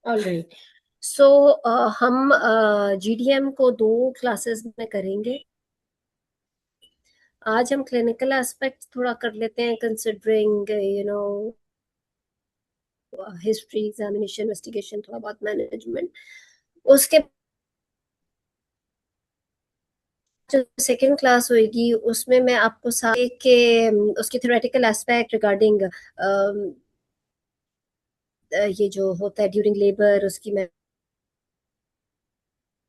Alright. सो हम GDM को 2 classes में करेंगे। आज हम क्लिनिकल एस्पेक्ट थोड़ा कर लेते हैं, कंसिडरिंग हिस्ट्री, एग्जामिनेशन, इन्वेस्टिगेशन, थोड़ा बहुत मैनेजमेंट। उसके जो सेकेंड क्लास होगी उसमें मैं आपको सारे के उसकी थ्योरेटिकल एस्पेक्ट रिगार्डिंग ये जो होता है ड्यूरिंग लेबर, उसकी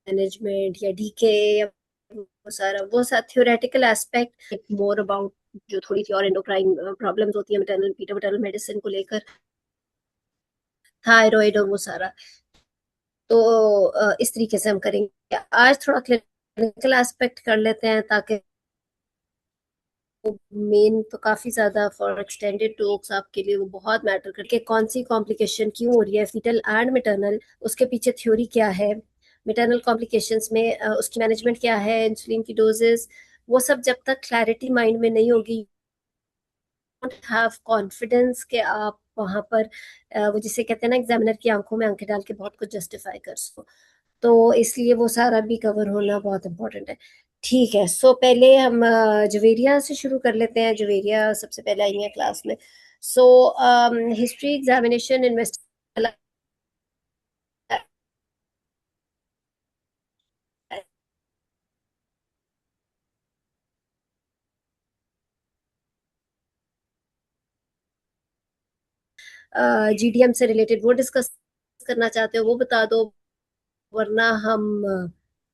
मैनेजमेंट या डीके, वो सारा थ्योरेटिकल एस्पेक्ट, मोर अबाउट जो थोड़ी सी और एंडोक्राइन प्रॉब्लम्स होती है मैटरनल पीटरनल मेडिसिन को लेकर, थायराइड और वो सारा। तो इस तरीके से हम करेंगे। आज थोड़ा क्लिनिकल एस्पेक्ट कर लेते हैं ताकि मेन तो काफी ज्यादा फॉर एक्सटेंडेड टॉक्स आपके लिए वो बहुत मैटर करके, कौन सी कॉम्प्लिकेशन क्यों हो रही है फीटल एंड मैटरनल, उसके पीछे थ्योरी क्या है, मैटरनल कॉम्प्लिकेशंस में उसकी मैनेजमेंट क्या है, इंसुलिन की डोजेस, वो सब जब तक क्लैरिटी माइंड में नहीं होगी, हैव कॉन्फिडेंस कि आप वहां पर वो जिसे कहते हैं ना एग्जामिनर की आंखों में आंखें डाल के बहुत कुछ जस्टिफाई कर सको। तो इसलिए वो सारा भी कवर होना बहुत इंपॉर्टेंट है। ठीक है, सो पहले हम जवेरिया से शुरू कर लेते हैं। जवेरिया सबसे पहले आई है क्लास में। So history examination invest GDM से रिलेटेड वो डिस्कस करना चाहते हो वो बता दो, वरना हम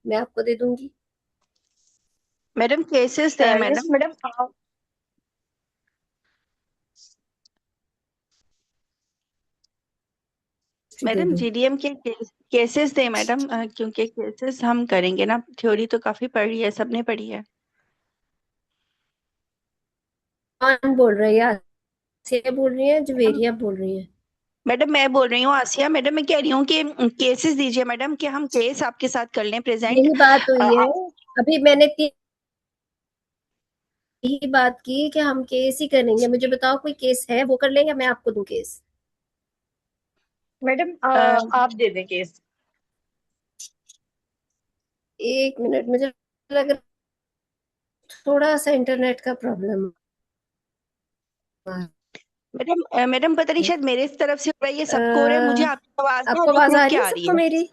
मैं आपको दे दूंगी। मैडम केसेस थे यस मैडम। मैडम। हिस्ट्री दे मैडम दूं? जीडीएम के केसेस थे मैडम, क्योंकि केसेस हम करेंगे ना, थ्योरी तो काफी पढ़ी है, सबने पढ़ी है। कौन बोल रही है? आसिया बोल रही है, मैडम जवेरिया बोल रही है? मैडम मैं बोल रही हूँ आसिया मैडम, मैं कह रही हूँ कि केसेस दीजिए मैडम, कि हम केस आपके साथ कर लें प्रेजेंट। यही बात हुई है। अभी मैंने यही बात की कि हम केस ही करेंगे। मुझे बताओ कोई केस है वो कर लें या मैं आपको दूं केस? मैडम आप दे दें केस। एक मिनट, मुझे लग रहा है थोड़ा सा इंटरनेट का प्रॉब्लम मैडम मैडम पता नहीं, है। शायद मेरे तरफ से हो रहा है, ये अ, सबको हो रहा है। मुझे आपकी आवाज ना आपको रुक आवाज रुक आ के रही है आ रही सबको है। मेरी?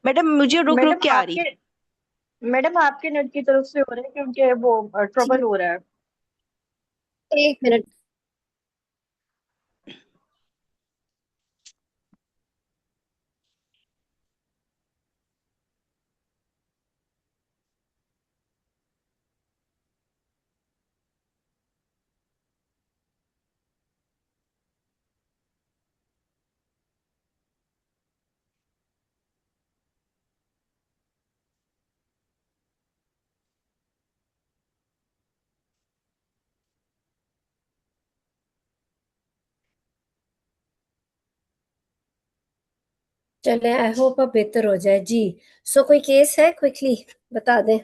मैडम मुझे रुक रुक मैडम के आ रही आपके मैडम आपके नेट की तरफ से हो रहा है क्योंकि वो ट्रबल ठीक, हो रहा है। एक मिनट। चले, आई होप अब बेहतर हो जाए जी। सो कोई केस है, क्विकली बता दें।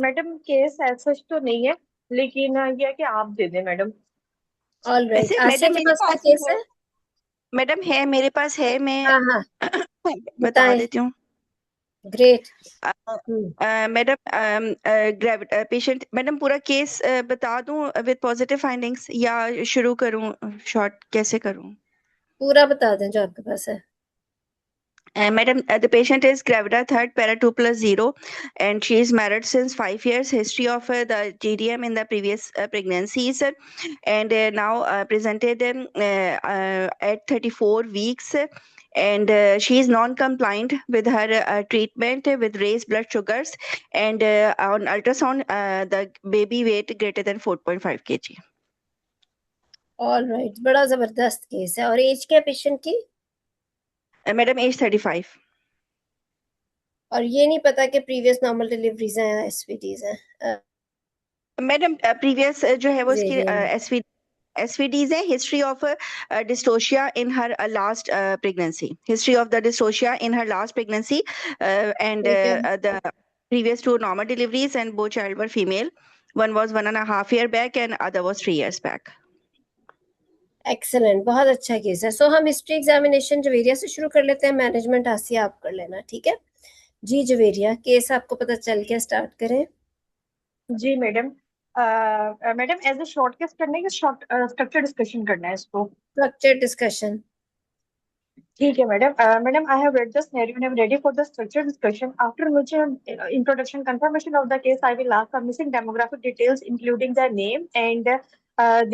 मैडम केस ऐसा तो नहीं है, लेकिन ये है कि आप दे दें मैडम। ऑल राइट, वैसे आसिया मैडम के मेरे पास कोई पास भी केस है। है? मैडम है, मेरे पास है, मैं हाँ हाँ, बता बताएं। देती हूँ। ग्रेट। अ, हम्म। मैडम पेशेंट, मैडम पूरा केस बता दूं विद पॉजिटिव फाइंडिंग्स, या शुरू करूं शॉर्ट, कैसे करूं? पूरा बता दें जो आपके पास है। Madam, the patient is gravida third, para 2 plus 0, and she is married since 5 years. History of the GDM in the previous pregnancies, and now presented at 34 weeks. And she is non-compliant with her treatment with raised blood sugars, and on ultrasound, the baby weight greater than 4.5 kg. All right, बड़ा जबरदस्त case है। और as क्या patient की? Madam, age 35. और ये नहीं पता कि प्रीवियस नॉर्मल डिलीवरीज हैं, एसवीडीज हैं? मैडम प्रीवियस जो है वो इसकी वेरिएंट। SVDs है, history of dystocia in her last pregnancy, history of the dystocia in her last pregnancy, and ठीक है। the previous two normal deliveries, and both child were female. One was 1.5 year back, and other was 3 years back. Excellent, बहुत अच्छा case है। सो हम history examination Javeria से शुरू कर लेते हैं, मैनेजमेंट आसिया आप कर लेना, ठीक है जी। जवेरिया, केस आपको पता चल गया, स्टार्ट करें। जी madam. Madam as a short case करना है या शॉर्ट स्ट्रक्चर डिस्कशन करना है इसको? Structure discussion. ठीक है madam. Madam I have read the scenario and I'm ready for the structured discussion. After which introduction confirmation of the case, I will ask the missing demographic details, including the name and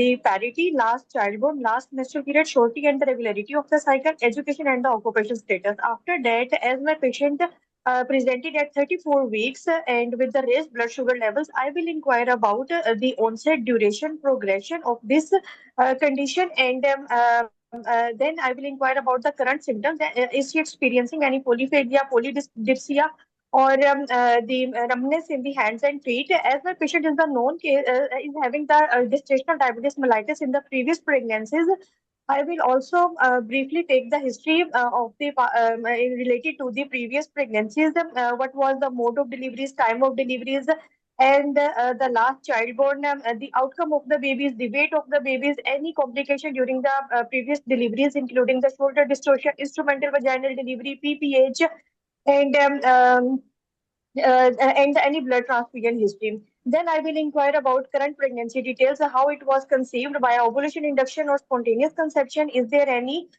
the parity, last childborn, last menstrual period, shorty, and the regularity of the cycle, education, and the occupation status. After that, as my patient presented at 34 weeks and with the raised blood sugar levels, I will inquire about the onset, duration, progression of this condition, and then I will inquire about the current symptoms. Is she experiencing any polyphagia, polydipsia, or the numbness in the hands and feet? As my patient is the known case, is having the gestational diabetes mellitus in the previous pregnancies, I will also briefly take the history of the related to the previous pregnancies. What was the mode of deliveries, time of deliveries, and the last childborn, the outcome of the babies, the weight of the babies, any complication during the previous deliveries, including the shoulder distortion, instrumental vaginal delivery, PPH, and any blood transfusion history. Then I will inquire about current pregnancy details, how it was conceived by ovulation, induction, or spontaneous conception. Is there any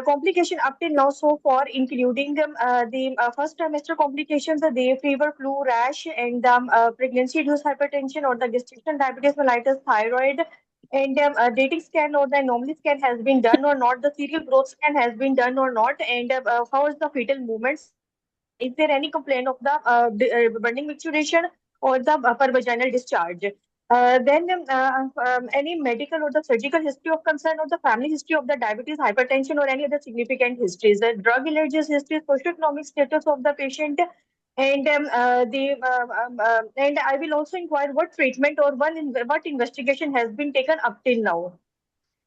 complication up till now so far, including the first trimester complications, the fever, flu, rash, and pregnancy-induced hypertension or the gestational diabetes mellitus, thyroid, and dating scan or the anomaly scan has been done or not, the serial growth scan has been done or not, and how is the fetal movements? Is there any complaint of the burning micturition or the upper vaginal discharge? Then any medical or the surgical history of concern or the family history of the diabetes, hypertension, or any other significant histories. The drug allergies history, socioeconomic status of the patient, and and I will also inquire what treatment or what investigation has been taken up till now.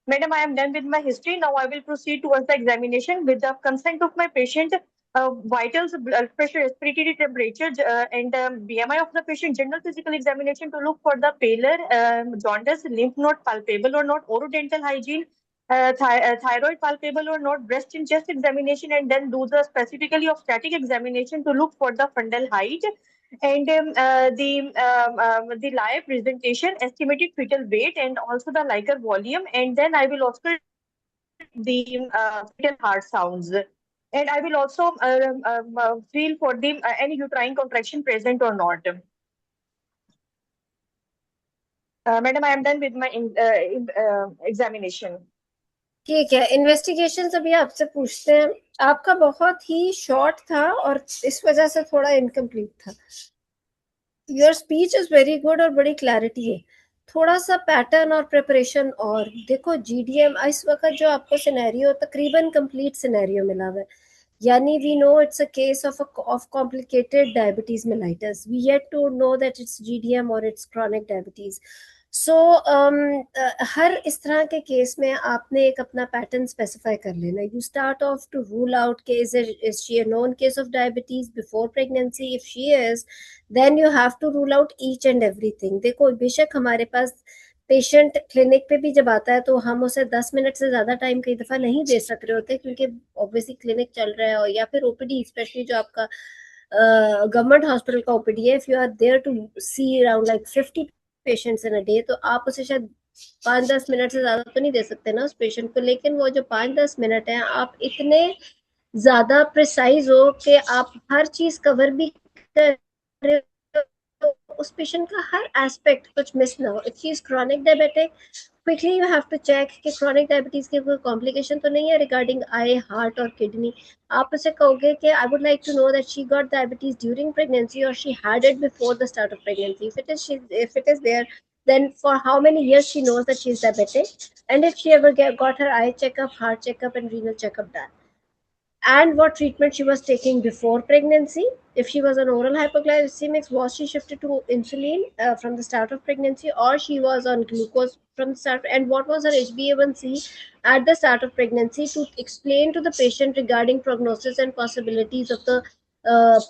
Madam, I am done with my history. Now I will proceed towards the examination with the consent of my patient. Vitals, blood pressure, respiratory temperature, and BMI of the patient. General physical examination to look for the pallor, jaundice, lymph node palpable or not, orodental hygiene, thyroid palpable or not, breast and chest examination, and then do the specifically of static examination to look for the fundal height and the live presentation, estimated fetal weight, and also the liquor volume. And then I will also the fetal heart sounds. And I will also feel for the any uterine contraction present or not. Madam, I am done with my examination. ठीक है, investigation अभी आपसे पूछते हैं। आपका बहुत ही short था और इस वजह से थोड़ा इनकम्प्लीट था। Your speech is very good और बड़ी क्लैरिटी है। थोड़ा सा पैटर्न और प्रिपरेशन, और देखो जीडीएम इस वक्त जो आपको सिनेरियो तकरीबन कंप्लीट सिनेरियो मिला हुआ है, यानी we know it's a case of complicated diabetes mellitus. We yet to know that it's GDM or it's chronic diabetes. So हर इस तरह के केस में आपने एक अपना पैटर्न स्पेसिफाई कर लेना। You start off to rule out case, is she a known case of diabetes before pregnancy? If she is, then you have to rule out each and everything. देखो बेशक हमारे पास patient clinic पे भी जब आता है तो हम उसे 10 मिनट से ज़्यादा टाइम कई दफ़ा नहीं दे सक रहे होते, क्योंकि ऑब्वियसली क्लिनिक चल रहा है, और या फिर ओपीडी, स्पेशली जो आपका गवर्नमेंट हॉस्पिटल का ओपीडी है, if you are there to see around like 50 patients in a day, तो आप उसे शायद 5-10 मिनट से ज़्यादा तो नहीं दे सकते ना उस पेशेंट को। लेकिन वो जो 5-10 मिनट हैं, आप इतने ज़्यादा प्रिसाइज हो कि आप हर चीज़ कवर भी कर रहे हो, उस पेशेंट का हर एस्पेक्ट कुछ मिस ना हो। If she is chronic diabetic, quickly you have to check कि क्रॉनिक डायबिटीज की कोई कॉम्प्लिकेशन तो नहीं है रिगार्डिंग आई, हार्ट और किडनी। आप उसे कहोगे कि I would like to know that she got diabetes during pregnancy और she had it before the start of pregnancy. if it is there, then for how many years she knows that she is diabetic, and if she ever got her eye checkup, heart checkup, and renal checkup done, and what treatment she was taking before pregnancy. If she was on oral hypoglycemics, was she shifted to insulin from the start of pregnancy, or she was on glucose from the start, and what was her HbA1c at the start of pregnancy, to explain to the patient regarding prognosis and possibilities of the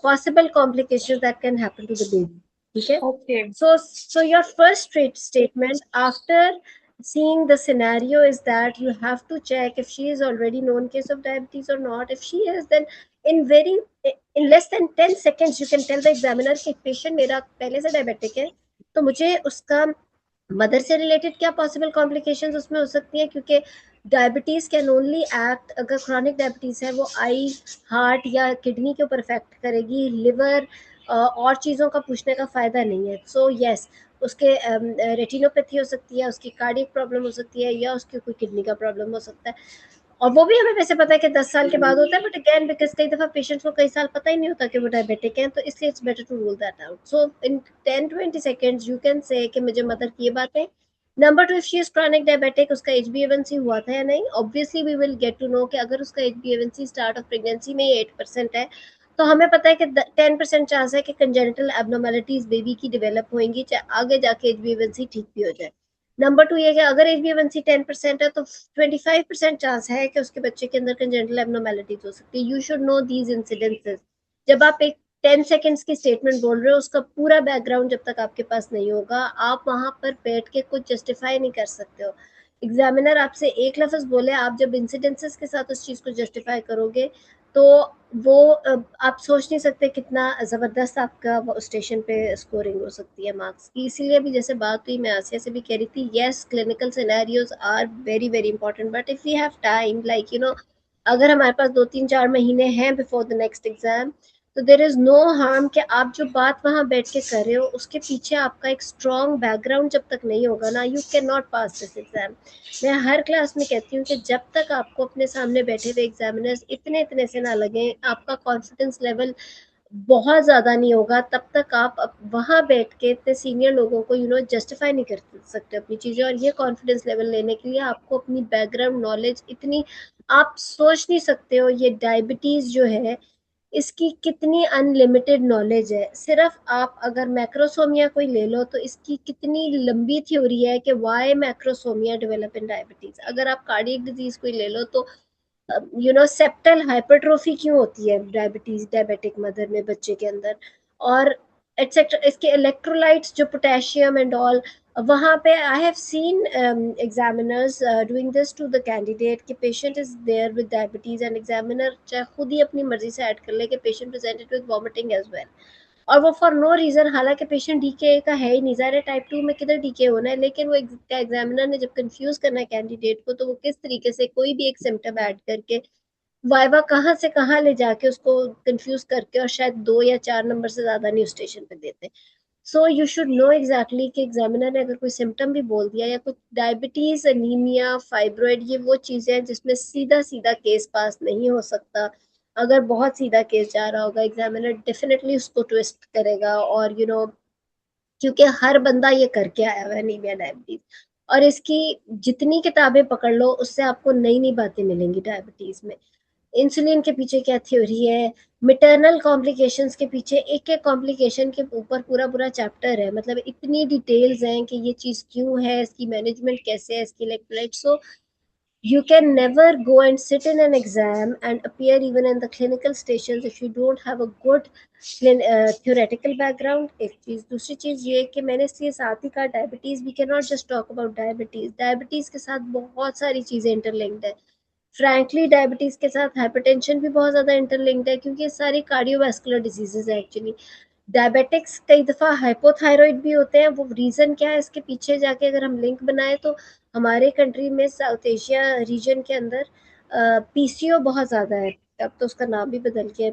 possible complications that can happen to the baby. Okay. Okay. So your first statement after seeing the scenario is that you have to check if she is already known case of diabetes or not. If she is, then in less than 10 seconds you can tell the examiner कि patient मेरा पहले से diabetic है, तो मुझे उसका mother से related क्या पॉसिबल कॉम्प्लिकेशंस उसमें हो सकती है, क्योंकि डायबिटीज कैन ओनली एक्ट, अगर क्रोनिक डायबिटीज है वो आई, हार्ट या किडनी के ऊपर इफेक्ट करेगी, लिवर और चीज़ों का पूछने का फ़ायदा नहीं है. सो यस, उसके रेटिनोपैथी हो सकती है, उसकी कार्डियक प्रॉब्लम हो सकती है, या उसकी कोई किडनी का प्रॉब्लम हो सकता है, और वो भी हमें वैसे पता है कि 10 साल के बाद होता है, बट अगेन बिकॉज कई दफ़ा पेशेंट्स को कई साल पता ही नहीं होता कि वो डायबिटिक हैं, तो इसलिए it's better to rule that out. So in 10-20 seconds you can say कि मुझे मदर की ये बात है. Number 2, if she is chronic diabetic, उसका HbA1c हुआ था या नहीं. Obviously we will get to know कि अगर उसका HbA1c स्टार्ट ऑफ प्रेगनेंसी में 8% है, तो हमें पता है कि 10% चांस है कि कंजेनिटल एबनॉर्मेलिटीज बेबी की डेवलप होंगी, चाहे आगे जाके HbA1c ठीक भी हो जाए. नंबर 2 ये कि अगर HbA1c 10% है, तो 25% चांस है कि उसके बच्चे के अंदर कंजेनिटल एबनॉर्मेलिटीज हो सकती है. You should know these incidences. जब आप एक 10 सेकेंड्स की स्टेटमेंट बोल रहे हो, उसका पूरा बैकग्राउंड जब तक आपके पास नहीं होगा, आप वहां पर बैठ के कुछ जस्टिफाई नहीं कर सकते हो. एग्जामिनर आपसे एक लफ्ज बोले, आप जब इंसिडेंसेस के साथ उस चीज को जस्टिफाई करोगे, तो वो आप सोच नहीं सकते कितना ज़बरदस्त आपका स्टेशन पे स्कोरिंग हो सकती है मार्क्स की. इसीलिए भी जैसे बात हुई, मैं आसिया से भी कह रही थी, yes clinical scenarios are very very important, but if we have time, like अगर हमारे पास 2-3-4 महीने हैं बिफोर द नेक्स्ट एग्जाम, तो देर इज़ नो हार्म कि आप जो बात वहाँ बैठ के कर रहे हो, उसके पीछे आपका एक स्ट्रॉन्ग बैकग्राउंड जब तक नहीं होगा ना, you can not pass this exam. मैं हर क्लास में कहती हूँ कि जब तक आपको अपने सामने बैठे हुए एग्जामिनर्स इतने इतने से ना लगे, आपका कॉन्फिडेंस लेवल बहुत ज़्यादा नहीं होगा, तब तक आप वहाँ बैठ के इतने सीनियर लोगों को जस्टिफाई नहीं कर सकते अपनी चीज़ें. और ये कॉन्फिडेंस लेवल लेने के लिए आपको अपनी बैकग्राउंड नॉलेज इतनी, आप सोच नहीं सकते हो ये डायबिटीज़ जो है, इसकी कितनी अनलिमिटेड नॉलेज है. सिर्फ आप अगर मैक्रोसोमिया कोई ले लो, तो इसकी कितनी लंबी थ्योरी है कि why macrosomia develop in diabetes. अगर आप कार्डियक डिजीज कोई ले लो, तो सेप्टल हाइपरट्रोफी क्यों होती है डायबिटिक मदर में, बच्चे के अंदर, और एटसेट्रा. इसके इलेक्ट्रोलाइट्स जो पोटेशियम एंड ऑल, वहाँ पे I have seen examiners doing this to the candidate कि patient is there with diabetes, and examiner चाहे खुद ही अपनी मर्जी से ऐड कर ले कि patient presented with vomiting as well, और वो फॉर नो रीजन, हालांकि पेशेंट डीके का है ही नहीं, ज़ाहिर टाइप 2 में किधर डीके होना है, लेकिन वो एग्जामिनर ने जब कंफ्यूज करना है कैंडिडेट को, तो वो किस तरीके से कोई भी एक सिम्टम ऐड करके वाइवा कहाँ से कहाँ ले जाके उसको कंफ्यूज करके, और शायद 2 या 4 नंबर से ज्यादा नहीं उस स्टेशन पे देते. So you should know exactly कि एग्जामिनर ने अगर कोई सिम्टम भी बोल दिया, या कुछ डायबिटीज, अनीमिया, फाइब्रॉइड, ये वो चीजें हैं जिसमें सीधा सीधा केस पास नहीं हो सकता. अगर बहुत सीधा केस जा रहा होगा, एग्जामिनर डेफिनेटली उसको ट्विस्ट करेगा, और क्योंकि हर बंदा ये करके आया हुआ है अनीमिया, डायबिटीज, और इसकी जितनी किताबें पकड़ लो, उससे आपको नई नई बातें मिलेंगी डायबिटीज में. इंसुलिन के पीछे क्या थ्योरी है, मिटरनल कॉम्प्लिकेशंस के पीछे एक एक कॉम्प्लिकेशन के ऊपर पूरा पूरा चैप्टर है, मतलब इतनी डिटेल्स हैं कि ये चीज़ क्यों है, इसकी मैनेजमेंट कैसे है, इसकी electrolyte. So you can never go and sit in an exam and appear even in the clinical stations if you don't have a good theoretical background. एक चीज, दूसरी चीज ये कि मैंने इसलिए साथ ही कहा diabetes, we can not just talk about diabetes. Diabetes के साथ बहुत सारी चीजें इंटरलिंक्ड है. फ्रैंकली डायबिटीज के साथ हाइपरटेंशन भी बहुत ज्यादा इंटरलिंक्ड है, क्योंकि ये सारी कार्डियोवैस्कुलर डिजीजेज है एक्चुअली. डायबिटिक्स कई दफ़ा हाइपोथायरॉइड भी होते हैं. वो रीज़न क्या है इसके पीछे जाके अगर हम लिंक बनाए, तो हमारे कंट्री में साउथ एशिया रीजन के अंदर पीसीओ बहुत ज़्यादा है. अब तो उसका नाम भी बदल के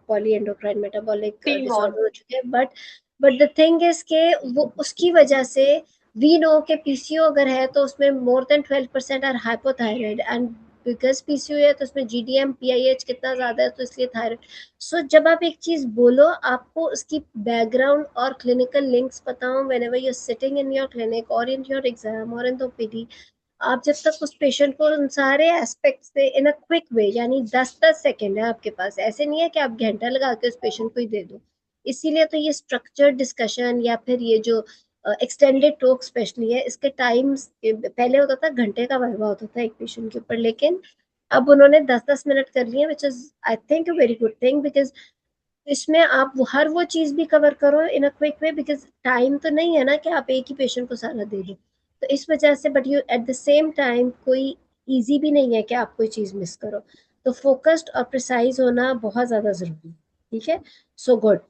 पॉली एंडोक्राइन मेटाबॉलिक डिसऑर्डर हो चुके हैं. बट द थिंग इज के वो उसकी वजह से वी नो के पीसीओ अगर है, तो उसमें more than 12% are hypothyroid, and because PCO है तो उसमें जीडीएम पीआईएच कितना ज़्यादा है, तो इसलिए थायराइड. सो जब आप एक चीज़ बोलो, आपको उसकी बैकग्राउंड और क्लिनिकल लिंक्स पता हो, when ever you're sitting in your clinic और इन योर एग्जाम और इन द ओपीडी, आप जब तक उस पेशेंट को उन सारे एस्पेक्ट से इन अ क्विक वे, यानी 10-10 सेकेंड है आपके पास, ऐसे नहीं है कि आप घंटा लगा के उस पेशेंट को ही दे दो. इसीलिए तो ये स्ट्रक्चर्ड डिस्कशन, या फिर ये जो एक्सटेंडेड टॉक स्पेशली है, इसके टाइम्स पहले होता था घंटे का वाइवा होता था एक पेशेंट के ऊपर, लेकिन अब उन्होंने 10-10 मिनट कर लिए, which is I think a very good thing, because इसमें आप हर वो चीज भी कवर करो in a quick way, because time तो नहीं है ना कि आप एक ही पेशेंट को सारा दे दो. तो इस वजह से, but you at the same time कोई इजी भी नहीं है कि आप कोई चीज़ मिस करो, तो फोकस्ड और प्रिसाइज होना बहुत ज़्यादा ज़रूरी है। ठीक है, सो गुड।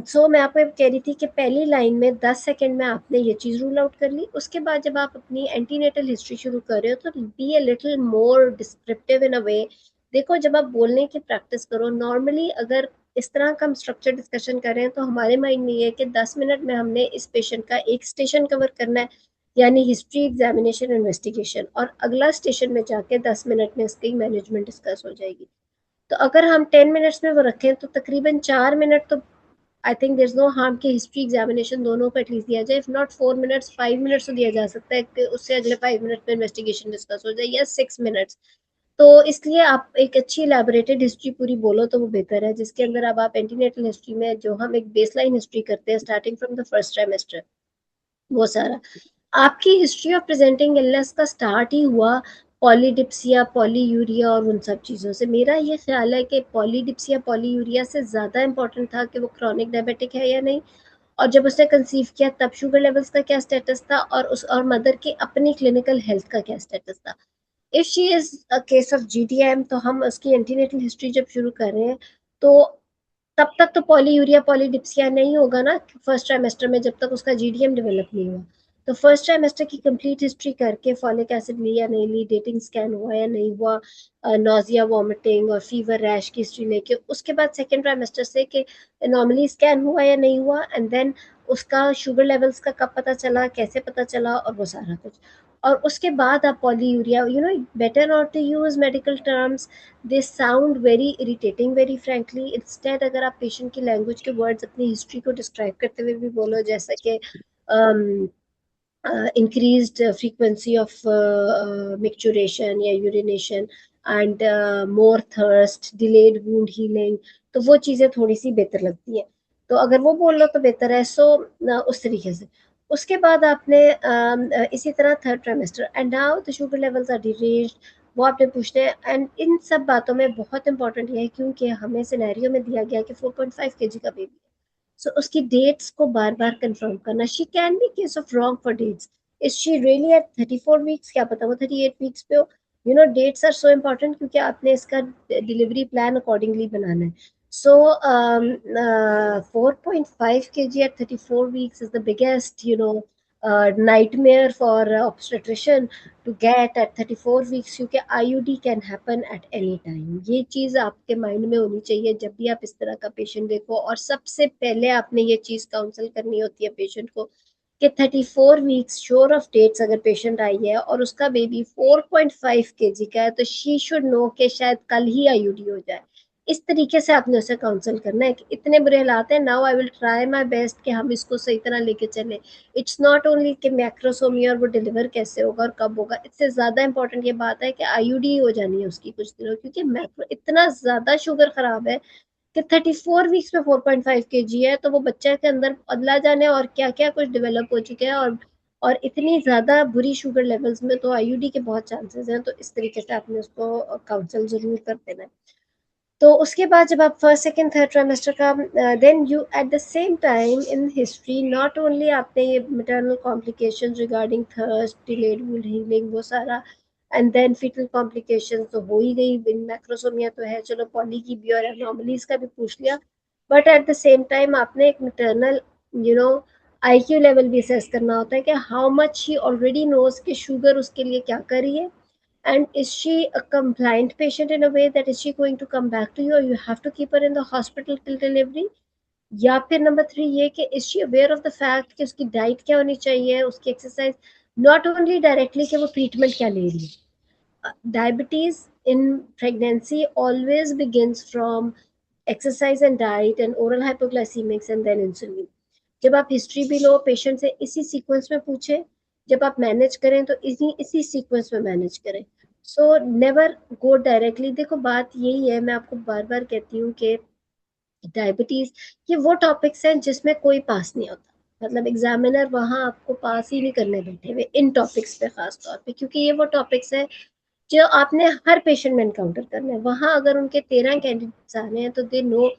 सो मैं आपको कह रही थी कि पहली लाइन में 10 सेकंड में आपने ये चीज़ रूल आउट कर ली। उसके बाद जब आप अपनी एंटीनेटल हिस्ट्री शुरू कर रहे हो तो be a little more descriptive in a way. देखो, जब आप बोलने की प्रैक्टिस करो, नॉर्मली अगर इस तरह का हम स्ट्रक्चर डिस्कशन कर रहे हैं तो हमारे माइंड में ये है कि 10 मिनट में हमने इस पेशेंट का एक स्टेशन कवर करना है, यानी हिस्ट्री, एग्जामिनेशन, इन्वेस्टिगेशन, और अगला स्टेशन में जाके 10 मिनट में इसकी मैनेजमेंट डिस्कस हो जाएगी। तो अगर हम 10 मिनट्स में वो रखें तो तकरीबन 4 मिनट तो I think there is no harm कि हिस्ट्री, एग्जामिनेशन दोनों को एटलीस्ट दिया जाए। इफ नॉट 4 मिनट्स, 5 मिनट्स तो दिया जा सकता है कि उससे अगले 5 मिनट में इन्वेस्टिगेशन डिस्कस हो जाए, या 6 मिनट्स। तो इसलिए आप एक अच्छी इलैबोरेटेड हिस्ट्री पूरी बोलो तो वो बेहतर है, जिसके अंदर अब आप एंटीनेटल हिस्ट्री में जो हम एक बेसलाइन हिस्ट्री करते हैं starting from the first trimester, वो सारा आपकी हिस्ट्री ऑफ प्रेजेंटिंग इलनेस का स्टार्ट ही हुआ पॉलीडिप्सिया, पॉलीयूरिया और उन सब चीज़ों से। मेरा ये ख्याल है कि पॉलीडिप्सिया, पॉलीयूरिया से ज़्यादा इंपॉर्टेंट था कि वो क्रॉनिक डायबिटिक है या नहीं, और जब उसने कंसीव किया तब शुगर लेवल्स का क्या स्टेटस था, और उस और मदर की अपनी क्लिनिकल हेल्थ का क्या स्टेटस था। If she is a case of GDM तो हम उसकी एंटीनेटल हिस्ट्री जब शुरू कर रहे हैं तो तब तक तो पॉलीयूरिया, पॉलीडिप्सिया नहीं होगा ना फर्स्ट ट्राइमेस्टर में, जब तक उसका जीडीएम डेवलप नहीं हुआ। तो फर्स्ट ट्राइमेस्टर की कंप्लीट हिस्ट्री करके फॉलिक एसिड ली या नहीं ली, डेटिंग स्कैन हुआ या नहीं हुआ, नोजिया, वॉमिटिंग और फीवर, रैश की हिस्ट्री लेके, उसके बाद सेकेंड ट्राइमेस्टर से कि नॉर्मली स्कैन हुआ या नहीं हुआ, एंड देन उसका शुगर लेवल्स का कब पता चला, कैसे पता चला, और वो सारा कुछ। और उसके बाद आप polyuria, you know, better not to use medical terms, they sound very irritating very frankly. Instead अगर आप पेशेंट की लैंग्वेज के वर्ड्स अपनी हिस्ट्री को डिस्क्राइब करते हुए भी बोलो, जैसा कि increased frequency of micturition या urination and more thirst, delayed wound healing, तो वो चीज़ें थोड़ी सी बेहतर लगती हैं। तो अगर वो बोल लो तो बेहतर है। सो उस तरीके से उसके बाद आपने इसी तरह third trimester and now the sugar levels are deranged, वो आपने पूछना है। एंड इन सब बातों में बहुत इंपॉर्टेंट ये है क्योंकि हमें सिनेरियो में दिया गया कि 4.5 kg का बेबी, सो उसकी डेट्स को बार बार कंफर्म करना। She can be case of wrong for dates. Is she really at 34 weeks, क्या पता वो 38 वीक्स पे हो। You know, dates are so important क्योंकि आपने इसका डिलीवरी प्लान अकॉर्डिंगली बनाना है। सो 4.5 kg at 34 weeks is the biggest, you know, nightmare for obstetrician to get at 34 weeks, क्योंकि IUD can happen at any time। ये चीज़ आपके mind में होनी चाहिए जब भी आप इस तरह का पेशेंट देखो। और सबसे पहले आपने ये चीज़ काउंसल करनी होती है पेशेंट को कि 34 वीक्स श्योर ऑफ डेट्स अगर पेशेंट आई है और उसका बेबी 4.5 kg का है तो शी शुड नो कि शायद कल ही IUD हो जाए। इस तरीके से आपने उसे काउंसल करना है कि इतने बुरे हालात हैं, now I will try my best कि हम इसको सही तरह लेके चले। इट्स नॉट ओनली कि मैक्रोसोमी और वो डिलीवर कैसे होगा और कब होगा, इससे ज़्यादा इंपॉर्टेंट ये बात है कि IUD हो जानी है उसकी कुछ दिनों, क्योंकि मैक्रो इतना ज़्यादा शुगर ख़राब है कि 34 वीक्स में 4.5 kg है, तो वो बच्चे के अंदर अल्लाह जाने और क्या क्या कुछ डेवलप हो चुके हैं। और इतनी ज़्यादा बुरी शुगर लेवल्स में तो IUD के बहुत चांसेस हैं। तो इस तरीके से आपने उसको काउंसल ज़रूर कर देना है। तो उसके बाद जब आप फर्स्ट सेकंड थर्ड ट्राइमेस्टर का, then you at the same time in history not only आपने ये maternal complications regarding thirst, delayed wound healing, वो सारा, एंड देन फीटल कॉम्प्लिकेशंस तो हो ही गई, इन मैक्रोसोमिया तो है, चलो पॉली की भी और एनोमलीज का भी पूछ लिया। But at the same time आपने एक maternal, you know, IQ level भी असेस करना होता है कि how much he already knows कि शुगर उसके लिए क्या कर रही है, and is she a compliant patient in a way that is she going to come back to you or you have to keep her in the hospital till delivery। या फिर number 3 ये कि is she aware of the fact कि उसकी diet क्या होनी चाहिए, उसकी एक्सरसाइज, नॉट ओनली डायरेक्टली कि वो ट्रीटमेंट क्या ले रही है। Diabetes in pregnancy always begins from exercise and diet and oral hypoglycaemics and then insulin. जब आप हिस्ट्री भी लो पेशेंट से इसी सीक्वेंस में पूछे, जब आप मैनेज करें तो इसी इसी सीक्वेंस में मैनेज करें। So never go directly. देखो बात यही है, मैं आपको बार बार कहती हूँ कि डायबिटीज ये वो टॉपिक्स हैं जिसमें कोई पास नहीं होता, मतलब एग्जामिनर वहाँ आपको पास ही नहीं करने बैठे हुए इन टॉपिक्स पे खास तौर पे, क्योंकि ये वो टॉपिक्स है जो आपने हर पेशेंट में एनकाउंटर करना है। वहाँ अगर उनके 13 कैंडिडेट्स आ रहे हैं तो they know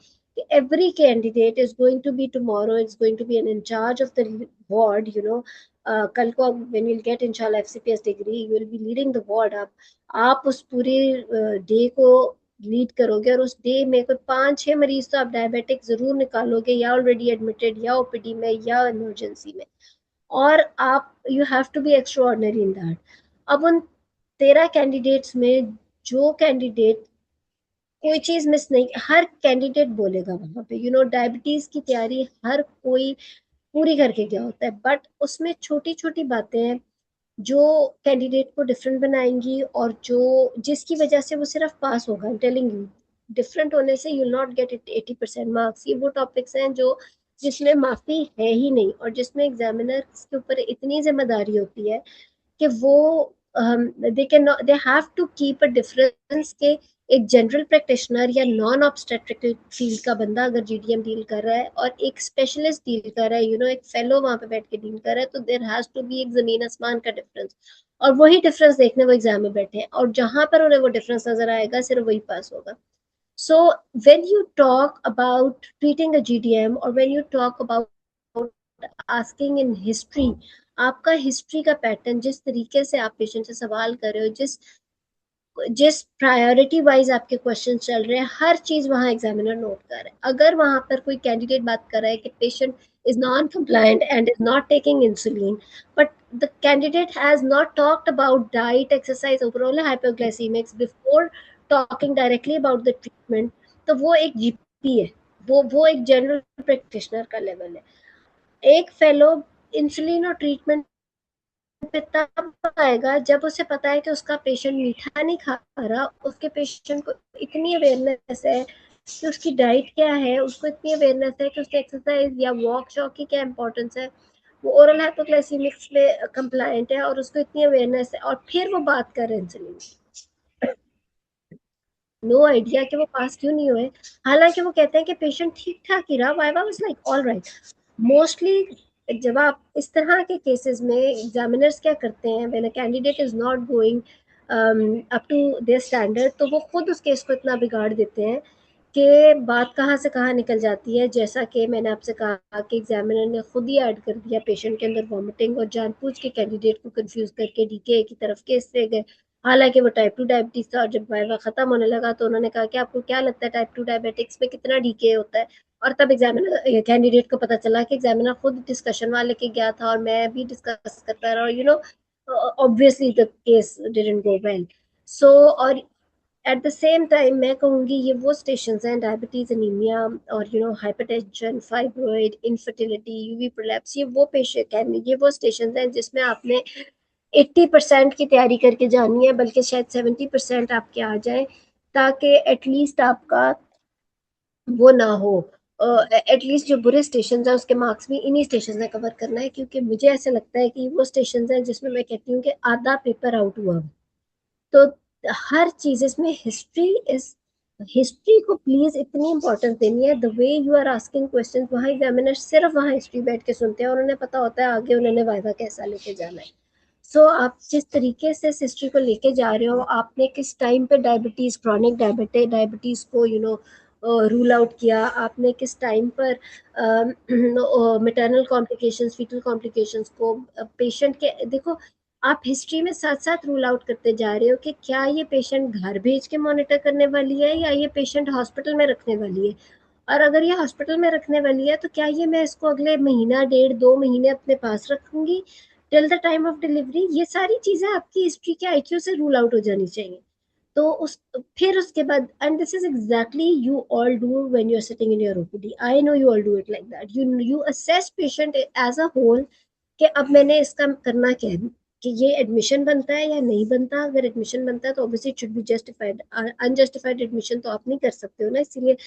every candidate is going to be tomorrow, it's going to be an in charge of the ward, you know, कल को व्हेन यू गेट इंशाल्लाह FCPS degree, you will be leading the ward. आप उस पूरे day को lead करोगे, और उस डे में कोई 5-6 मरीज तो आप डायबिटिक जरूर निकालोगे, या ऑलरेडी एडमिटेड, या OPD में, या इमरजेंसी में, और आप you have to be extraordinary in that. अब उन 13 कैंडिडेट्स में जो कैंडिडेट कोई चीज मिस नहीं, हर कैंडिडेट बोलेगा वहां पे, डायबिटीज की तैयारी हर कोई पूरी करके गया होता है, बट उसमें छोटी छोटी बातें हैं जो कैंडिडेट को डिफरेंट बनाएंगी, और जो जिसकी वजह से वो सिर्फ पास होगा। आई एम टेलिंग यू, डिफरेंट होने से you not get it 80% marks. ये वो टॉपिक्स हैं जो जिसमें माफी है ही नहीं, और जिसमें एग्जामिनर के ऊपर इतनी जिम्मेदारी होती है कि वो they have to keep a difference के एक जनरल प्रैक्टिशनर या नॉन ऑब्स्टेट्रिकल फील्ड का बंदा अगर GDM डील कर रहा है और एक स्पेशलिस्ट डील कर रहा है, एक फेलो वहां पे बैठ के डील कर रहा है, तो देयर हैज टू बी एक जमीन आसमान का डिफरेंस। और वही डिफरेंस देखने वो एग्जाम में बैठे हैं, और जहां पर उन्हें वो डिफरेंस नजर आएगा सिर्फ वही पास होगा। So when you talk about treating a GDM, or when you talk about asking in history, आपका हिस्ट्री का पैटर्न, जिस तरीके से आप पेशेंट से सवाल कर रहे हो, जिस जिस प्रायोरिटी वाइज आपके क्वेश्चन चल रहे हैं, हर चीज वहां एग्जामिनर नोट कर रहे हैं। अगर वहां पर कोई कैंडिडेट बात कर रहा है कि patient is non compliant and is not taking insulin, but the candidate has not talked about diet, exercise, overall hypoglycaemics before talking directly about the treatment, तो वो एक GP है, वो एक जनरल प्रैक्टिशनर का लेवल है। एक फेलो इंसुलिन और ट्रीटमेंट पे तब आएगा जब उसे पता है कि उसका पेशेंट मीठा नहीं खा रहा, उसके पेशेंट को इतनी अवेयरनेस है कि उसकी डाइट क्या है, उसको इतनी अवेयरनेस है कि उसकी एक्सरसाइज या वॉक शॉक की क्या इंपॉर्टेंस है, वो ओरल हाइपोग्लाइसीमिक्स में कंप्लायंट है और उसको इतनी अवेयरनेस है, और फिर वो बात कर रहे हैं इंसुलिन। नो आइडिया कि वो पास क्यों नहीं हुए, हालांकि वो कहते हैं कि पेशेंट ठीक ठाक ही रहा। Why was like all right. Mostly जब आप इस तरह के केसेस में एग्जामिनर्स क्या करते हैं, when a candidate is not going up to their standard, तो वो खुद उस केस को इतना बिगाड़ देते हैं कि बात कहाँ से कहाँ निकल जाती है। जैसा कि मैंने आपसे कहा कि एग्जामिनर ने खुद ही ऐड कर दिया पेशेंट के अंदर वॉमिटिंग, और जानबूझ के कैंडिडेट को कंफ्यूज करके DKA की तरफ केस ले गए, हालांकि वो टाइप 2 डायबिटीज था। और जब वाइवा खत्म होने लगा तो उन्होंने कहा कि आपको क्या लगता है टाइप 2 डायबिटिक्स में कितना DKA होता है, और तब एग्जामिनर कैंडिडेट को पता चला कि एग्जामिनर खुद डिस्कशन वाले के गया था और मैं भी डिस्कस करता रहा, और obviously the case didn't go well. So और एट द सेम टाइम मैं कहूँगी ये वो स्टेशन हैं, डायबिटीज, एनीमिया, और hypertension, fibroid, infertility, UV prolapse, ये वो स्टेशन हैं जिसमें आपने 80% की तैयारी करके जानी है, बल्कि शायद 70% आपके आ जाए, ताकि एटलीस्ट आपका वो ना हो। एटलीस्ट जो बुरे स्टेशन हैं उसके मार्क्स भी इन्हीं स्टेशन में कवर करना है, क्योंकि मुझे ऐसे लगता है कि वो स्टेशन हैं जिसमें मैं कहती हूँ कि आधा पेपर आउट हुआ। तो हर चीज इसमें हिस्ट्री को प्लीज इतनी इंपॉर्टेंस देनी है। The way you are asking question, वहाँ एग्जामिनर सिर्फ वहाँ हिस्ट्री बैठ के सुनते हैं और उन्हें पता होता है आगे उन्होंने वाइवा कैसा लेके जाना है। सो आप जिस तरीके से इस हिस्ट्री को लेके जा रहे हो, आपने किस टाइम पे डायबिटीज, क्रॉनिक डायबिटीज को रूल आउट किया, आपने किस टाइम पर मेटर्नल कॉम्प्लिकेशंस, फीटल कॉम्प्लिकेशंस को पेशेंट के देखो, आप हिस्ट्री में साथ साथ रूल आउट करते जा रहे हो कि क्या ये पेशेंट घर भेज के मॉनिटर करने वाली है या ये पेशेंट हॉस्पिटल में रखने वाली है, और अगर ये हॉस्पिटल में रखने वाली है तो क्या ये मैं इसको अगले महीना, 1.5-2 महीने अपने पास रखूंगी till the time of delivery. ये सारी चीजें आपकी हिस्ट्री के IQ से रूल आउट हो जानी चाहिए। तो फिर उसके बाद, and this is exactly you all do when you are sitting in your OPD, I know you all do it like that, you assess patient as a whole कि अब मैंने इसका करना क्या है, कि ये एडमिशन बनता है या नहीं बनता। अगर एडमिशन बनता है तो obviously it should be justified, unjustified admission तो आप नहीं कर सकते हो ना, इसलिए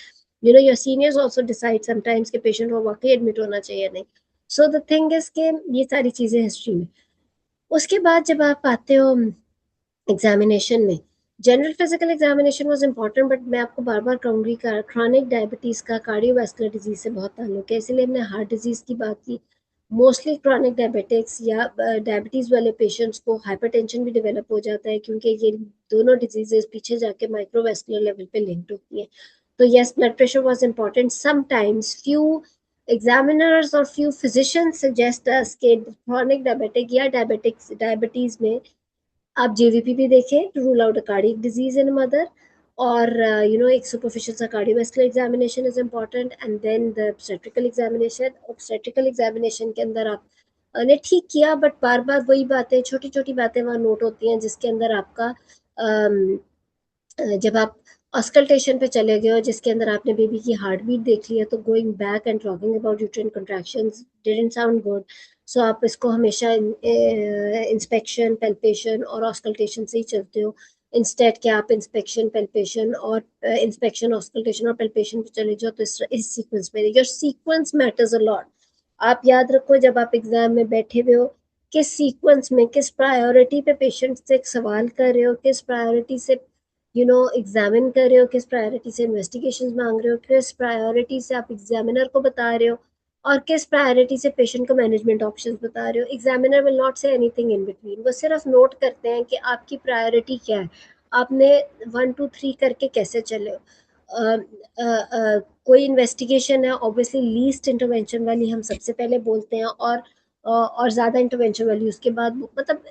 your seniors also decide sometimes कि पेशेंट को वाकई एडमिट होना चाहिए नहीं। सो द थिंग इज के ये सारी चीजें हिस्ट्री में। उसके बाद जब आप आते हो एग्जामिनेशन में, general physical examination was important, but मैं आपको बार बार कहूंगी क्रॉनिक डायबिटीज का कार्डियोवैस्कुलर डिजीज से बहुत ताल्लुक है, इसलिए हमने हार्ट डिजीज की बात की। मोस्टली क्रॉनिक डायबिटिक्स या डायबिटीज वाले पेशेंट्स को हाइपरटेंशन भी डेवलप हो जाता है, क्योंकि ये दोनों डिजीजेस पीछे जाके माइक्रोवैस्कुलर लेवल पे लिंक्ड होती हैं। तो yes, blood pressure was important. Sometimes few examiners और फ्यू फिजिशियंस सजेस्ट अस कि chronic diabetic या डायबिटीज में आप जेवीपी भी देखें to rule out a cardiac disease in mother, और एक सुपरफिशियल सा cardiovascular examination is important, and then the obstetrical examination के अंदर आप ने ठीक किया, बट बार बार वही बातें, छोटी छोटी बातें वहाँ नोट होती हैं जिसके अंदर आपका जब आप ऑस्कल्टेशन पे चले गए हो जिसके अंदर आपने बेबी की हार्ट बीट देख ली है, तो going back and talking about uterine contractions didn't sound good. So आप इसको हमेशा इंस्पेक्शन, पेल्पेशन और ऑस्कल्टेशन से ही चलते हो, इंस्टेड के आप इंस्पेक्शन, पेल्पेशन और इंस्पेक्शन, ऑस्कल्टेशन और पेल्पेशन पे चले जाओ। तो इस सीक्वेंस में your sequence matters a lot. आप याद रखो जब आप एग्जाम में बैठे हुए हो, किस सीक्वेंस में, किस प्रायोरिटी पे पेशेंट से सवाल कर रहे हो, किस प्रायोरिटी से एग्जामिन कर रहे हो, किस प्रायोरिटी से इन्वेस्टिगेशंस मांग रहे हो, किस प्रायोरिटी से आप एग्जामिनर को बता रहे हो, और किस प्रायोरिटी से पेशेंट को मैनेजमेंट ऑप्शंस बता रहे हो। Examiner will not say anything in between, वो सिर्फ नोट करते हैं कि आपकी प्रायोरिटी क्या है, आपने 1 2 3 करके कैसे चले हो। कोई इन्वेस्टिगेशन है, ऑब्वियसली लीस्ट इंटरवेंशन वाली हम सबसे पहले बोलते हैं, और ज़्यादा इंटरवेंशन वाली उसके बाद, मतलब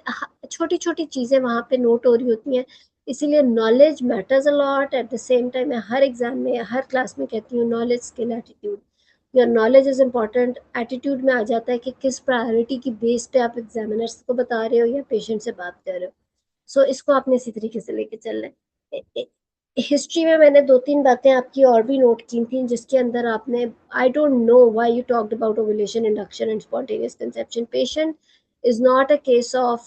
छोटी छोटी चीज़ें वहाँ पे नोट हो रही होती हैं। इसीलिए knowledge matters a lot. Eight the same time मैं हर एग्जाम में, हर क्लास में कहती हूँ, knowledge skill attitude, your knowledge is important. Attitude में आ जाता है कि किस प्रायोरिटी की बेस पे आप एग्जामिनर्स को बता रहे हो या पेशेंट से बात कर रहे हो। सो इसको आपने इसी तरीके से लेके चलना है। हिस्ट्री में मैंने 2 3 बातें आपकी और भी नोट की थी जिसके अंदर आपने, आई don't know why you talked about ovulation, induction and spontaneous conception. Patient is not a case of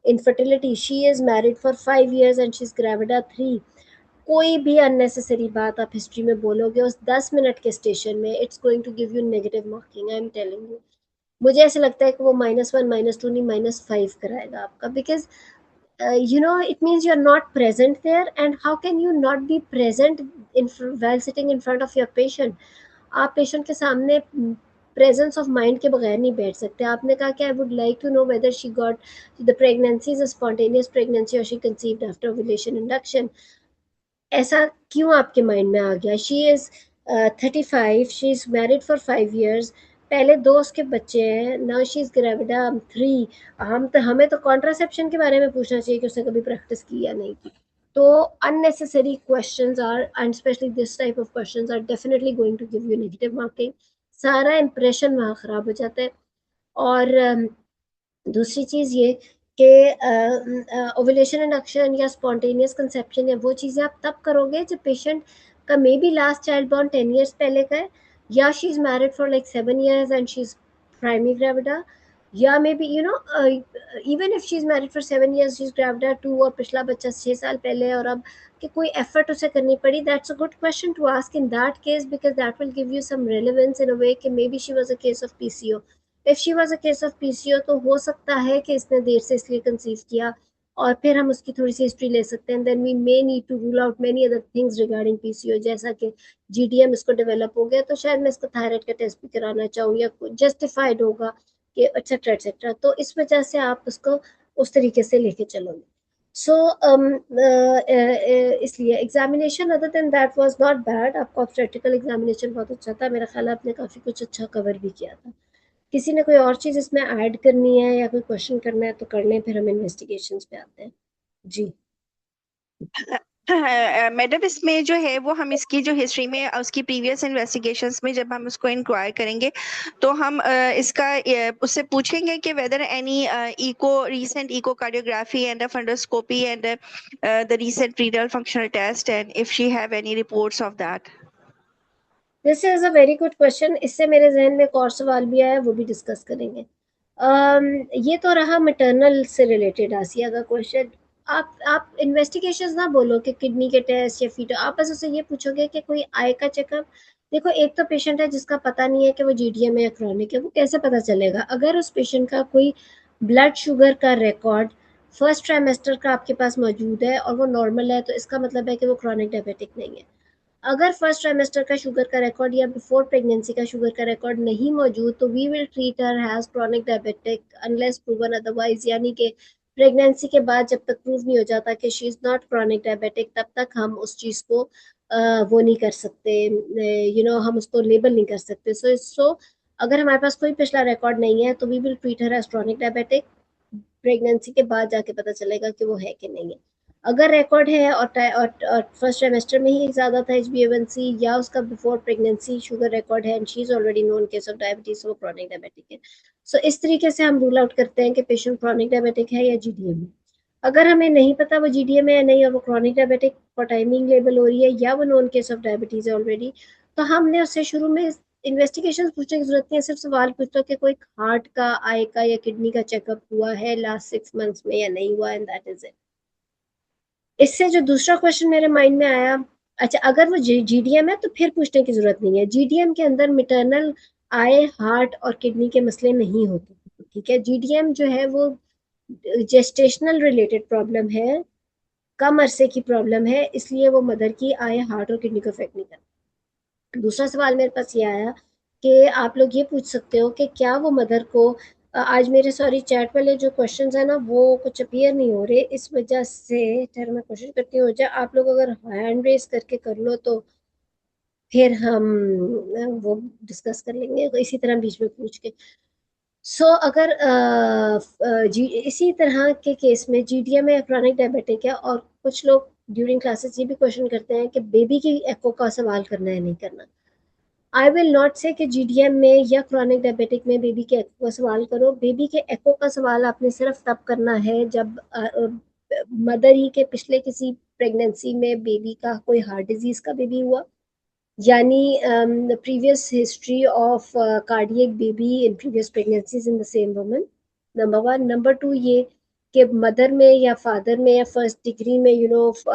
infertility. She is married for 5 years and she's gravida 3. कोई भी अननेसेसरी बात आप हिस्ट्री में बोलोगे उस 10 मिनट के स्टेशन में, it's going to give you negative marking, I am telling you. मुझे ऐसे लगता है कि वो -1 -2 नहीं -5 कराएगा आपका, because it means you're not present there, and how can you not be present while sitting in front of your patient? आप पेशेंट के सामने प्रेजेंस ऑफ माइंड के बगैर नहीं बैठ सकते। आपने कहा कि I would like to know whether she got the pregnancy is a spontaneous pregnancy और she conceived after ovulation induction. ऐसा क्यों आपके माइंड में आ गया? She is 35, she is married for 5 years, पहले 2 उसके बच्चे हैं, नाउ शी इज ग्रेविडा 3। हमें तो कॉन्ट्रासेप्शन के बारे में पूछना चाहिए कि उसने कभी प्रैक्टिस की या नहीं की। तो unnecessary questions are, and especially this type of questions are definitely going to give you negative marking. सारा impression वहाँ खराब हो जाता है। और दूसरी चीज़ ये कि ओव्यूलेशन इंडक्शन या स्पॉन्टेनियस कंसेप्शन या वो चीज़ें आप तब करोगे जब पेशेंट का maybe last child born 10 years पहले का है, या she is married for like 7 years and she is primary gravida, या maybe even if she is married for 7 years she is gravida 2 और पिछला बच्चा 6 साल पहले है, और अब कि कोई एफर्ट उसे करनी पड़ी, that's a good question to ask in that case, because that will give you some relevance in a way कि maybe she was a case of PCO. If she was a case of PCO तो हो सकता है कि इसने देर से इसलिए conceive किया, और फिर हम उसकी थोड़ी सी हिस्ट्री ले सकते हैं। Then we may need to rule out many other things regarding PCO, जैसा कि जीडीएम इसको डेवलप हो गया तो शायद मैं इसको थायराइड का टेस्ट भी कराना चाहूँ, या जस्टिफाइड होगा कि एक्सेट्रा एक्सेट्रा। तो इस वजह से आप उसको उस तरीके से लेके चलोगे। सो इसलिए examination other than that was not bad. आपका ऑब्स्टेट्रिकल एग्जामिनेशन बहुत अच्छा था, मेरा ख्याल है आपने काफ़ी कुछ अच्छा कवर भी किया था। किसी ने कोई और चीज़ इसमें ऐड करनी है या कोई क्वेश्चन करना है तो कर लें, फिर हम इन्वेस्टिगेशंस पे आते हैं। जी मैडम इसमें जो है वो हम इसकी जो हिस्ट्री में उसकी प्रीवियस इन्वेस्टिगेशंस में जब हम उसको इंक्वायर करेंगे तो हम इसका उससे पूछेंगे कि whether any recent echocardiography and a fundoscopy and the recent renal functional test, and if she have any reports of that. This is a very good question. इससे मेरे जहन में एक और सवाल भी आया, वो भी डिस्कस करेंगे। ये तो रहा मैटरनल से रिलेटेड आसिया का क्वेश्चन। आप इन्वेस्टिगेशंस ना बोलो कि किडनी के टेस्ट या फीटो, आप बस उससे ये पूछोगे कि कोई आई का चेकअप। देखो, एक तो पेशेंट है जिसका पता नहीं है कि वो जीडीएम है या क्रॉनिक है, वो कैसे पता चलेगा? अगर उस पेशेंट का कोई ब्लड शुगर का रिकॉर्ड फर्स्ट ट्राइमेस्टर का आपके पास मौजूद है और वो नॉर्मल है, तो इसका मतलब है कि वो क्रॉनिक डायबिटिक नहीं है। अगर फर्स्ट ट्राइमेस्टर का शुगर का रिकॉर्ड या बिफोर प्रेगनेंसी का शुगर का रिकॉर्ड नहीं मौजूद, तो we will treat her has chronic diabetic unless proven otherwise. यानी कि प्रेगनेंसी के बाद जब तक प्रूव नहीं हो जाता कि she is not chronic diabetic, तब तक हम उस चीज़ को वो नहीं कर सकते, हम उसको लेबल नहीं कर सकते। सो अगर हमारे पास कोई पिछला रिकॉर्ड नहीं है तो we will treat her as chronic diabetic. Pregnancy के बाद जाके पता चलेगा कि वो है कि नहीं है। अगर रिकॉर्ड है और फर्स्ट ट्राइमेस्टर में ही ज़्यादा था HbA1c, या उसका बिफोर प्रेगनेंसी शुगर रिकॉर्ड है and she is already known case of diabetes, वो क्रॉनिक डायबिटिक है। सो इस तरीके से हम रूल आउट करते हैं कि पेशेंट क्रॉनिक डायबिटिक है या GDM है। अगर हमें नहीं पता वो GDM है या नहीं, और वो chronic diabetic for timing label हो रही है, या वो नॉन केस ऑफ डायबिटीज है ऑलरेडी, तो हमने उससे शुरू में इन्वेस्टिगेशन पूछने की जरूरत नहीं है। सिर्फ सवाल पूछ लो कि कोई हार्ट का, आई का या किडनी का चेकअप हुआ है लास्ट 6 मंथ्स में या नहीं हुआ, एंड दैट इज इट। इससे जो दूसरा क्वेश्चन मेरे माइंड में आया, अच्छा अगर वो GDM है तो फिर पूछने की जरूरत नहीं है। GDM के अंदर मिटरनल आई, हार्ट और किडनी के मसले नहीं होते, ठीक है। GDM जो है वो जेस्टेशनल रिलेटेड प्रॉब्लम है, कम अरसे की प्रॉब्लम है, इसलिए वो मदर की आई, हार्ट और किडनी को अफेक्ट नहीं करता। दूसरा सवाल मेरे पास ये आया कि आप लोग ये पूछ सकते हो कि क्या वो मदर को, आज मेरे सॉरी चैट वाले जो क्वेश्चंस है ना वो कुछ अपीयर नहीं हो रहे, इस वजह से ठहर मैं कोशिश करती हूँ हो जाए। आप लोग अगर हैंड रेस करके कर लो तो फिर हम वो डिस्कस कर लेंगे, तो इसी तरह बीच में पूछ के। अगर इसी तरह के केस में GDM या क्रॉनिक डायबिटिक है, और कुछ लोग ड्यूरिंग क्लासेस ये भी क्वेश्चन करते हैं कि बेबी की एको का सवाल करना है नहीं करना। आई विल नॉट से कि GDM में या क्रॉनिक डायबिटिक में बेबी के एको का सवाल करो। बेबी के एको का सवाल आपने सिर्फ तब करना है जब मदर ही के पिछले किसी प्रेगनेंसी में बेबी का कोई हार्ट डिजीज का बेबी हुआ, यानी previous history of cardiac baby in previous pregnancies in the same woman, number 1। Number 2 ये कि मदर में या फादर में या फर्स्ट डिग्री में,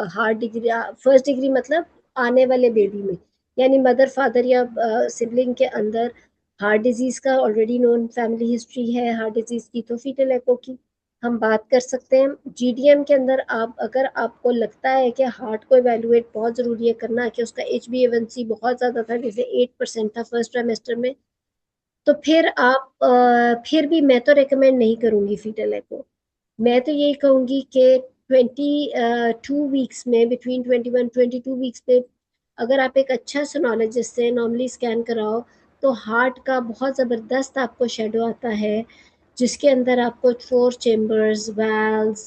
हार्ट डिग्री, फर्स्ट डिग्री मतलब आने वाले बेबी में, यानी मदर फादर या सिबलिंग के अंदर हार्ट डिजीज का ऑलरेडी नोन फैमिली हिस्ट्री है हार्ट डिजीज की, तो फीटल एको की हम बात कर सकते हैं। GDM के अंदर अगर आपको लगता है कि हार्ट को इवेलुएट बहुत ज़रूरी है करना, कि उसका HbA1c बहुत ज़्यादा था, जैसे 8% था फर्स्ट ट्राइमेस्टर में, तो फिर भी मैं तो रिकमेंड नहीं करूंगी फीटल एको। मैं तो यही कहूंगी कि 22 वीक्स में, बिटवीन 21-22 वीक्स में अगर आप एक अच्छा सोनोलॉजिस्ट से नॉर्मली स्कैन कराओ तो हार्ट का बहुत ज़बरदस्त आपको शेडो आता है, जिसके अंदर आपको 4 चेम्बर्स, वाल्व्स,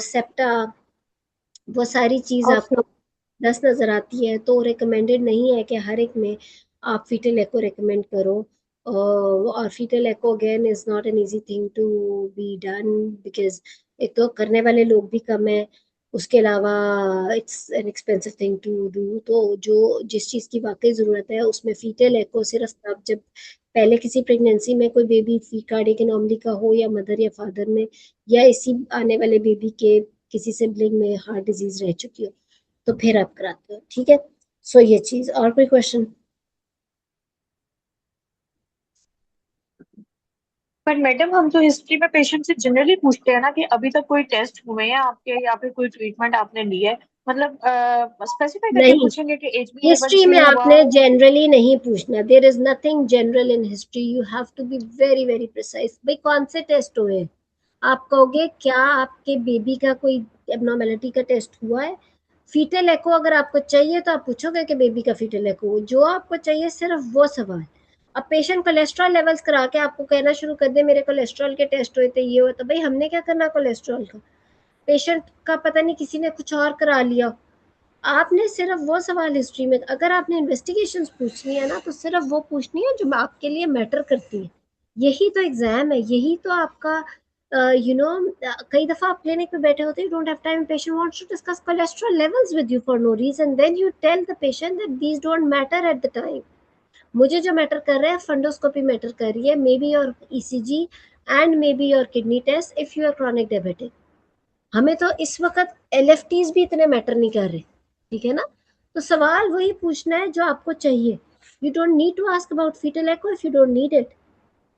सेप्टा, वो सारी चीज़ और आपको 10 नज़र आती है। तो रिकमेंडेड नहीं है कि हर एक में आप फीटल एको रिकमेंड करो। और fetal echo again is not an easy thing to be done, because एक तो करने वाले लोग भी कम है, उसके अलावा it's an expensive thing to do. तो जो जिस चीज़ की वाकई ज़रूरत है उसमें फीटल एको सिर्फ तब जब पहले किसी प्रेगनेंसी में कोई बेबी कार्डियक एनोमली का हो, या मदर या फादर में, या इसी आने वाले बेबी के किसी सिबलिंग में हार्ट डिजीज रह चुकी हो, तो फिर आप कराते हो, ठीक है। ये चीज। और कोई क्वेश्चन? पर मैडम हम तो हिस्ट्री में पेशेंट से जनरली पूछते हैं ना कि अभी तक कोई टेस्ट हुए हैं आपके या फिर कोई ट्रीटमेंट आपने ली है, मतलब स्पेसिफाई करके नहीं, पूछेंगे कि हिस्ट्री HbA1c में हुआ। आपने जनरली नहीं पूछना। There is nothing general in history, you have to be very very precise. भाई कौन से टेस्ट हुए? आप कहोगे क्या आपके बेबी का कोई एबनॉर्मेलिटी का टेस्ट हुआ है? फीटल एको अगर आपको चाहिए तो आप पूछोगे कि बेबी का फीटल एको, जो आपको चाहिए सिर्फ वो सवाल। अब पेशेंट कोलेस्ट्रॉल लेवल्स करा के आपको कहना शुरू कर दे मेरे कोलेस्ट्रॉल के टेस्ट हुए थे, ये हुआ, तो भाई हमने क्या करना कोलेस्ट्रॉल का? पेशेंट का पता नहीं किसी ने कुछ और करा लिया। आपने सिर्फ वो सवाल हिस्ट्री में, अगर आपने इन्वेस्टिगेशंस पूछनी है ना तो सिर्फ वो पूछनी है जो आपके लिए मैटर करती है। यही तो एग्जाम है, यही तो आपका कई दफा आप क्लिनिक में बैठे होते हैं, you don't have time, patient wants to discuss cholesterol levels with you for no reason, then you tell the patient that these don't matter at the time. मुझे जो मैटर कर रहा है फंडोस्कोपी मैटर कर रही है, may be your ECG and may be your kidney test if you are chronic diabetic. हमें तो इस वक्त LFTs भी इतने मैटर नहीं कर रहे, ठीक है ना। तो सवाल वही पूछना है जो आपको चाहिए। You don't need to ask about fetal echo if you don't need it.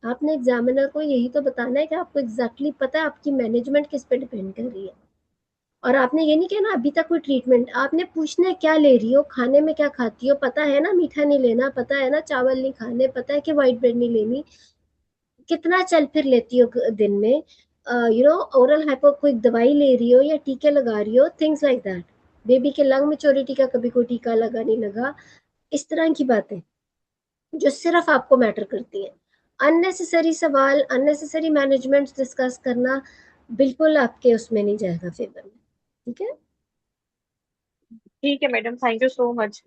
आपने एग्जामिनर को यही तो बताना है कि आपको एग्जैक्टली पता है आपकी मैनेजमेंट किस पे डिपेंड कर रही है। और आपने ये नहीं कहना अभी तक कोई ट्रीटमेंट, आपने पूछना है क्या ले रही हो, खाने में क्या खाती हो, पता है ना मीठा नहीं लेना, पता है ना चावल नहीं खाने, पता है कि व्हाइट ब्रेड नहीं लेनी, कितना चल फिर लेती हो दिन में, ओरल हाइपो कोई दवाई ले रही हो या टीके लगा रही हो, थिंग्स लाइक दैट। बेबी के लंग मेच्योरिटी का कभी कोई टीका लगा नहीं लगा, इस तरह की बातें जो सिर्फ आपको मैटर करती हैं। अननेसेसरी सवाल, अननेसेसरी मैनेजमेंट डिस्कस करना बिल्कुल आपके उसमें नहीं जाएगा फेवर में, ठीक है। ठीक है madam, thank you so much.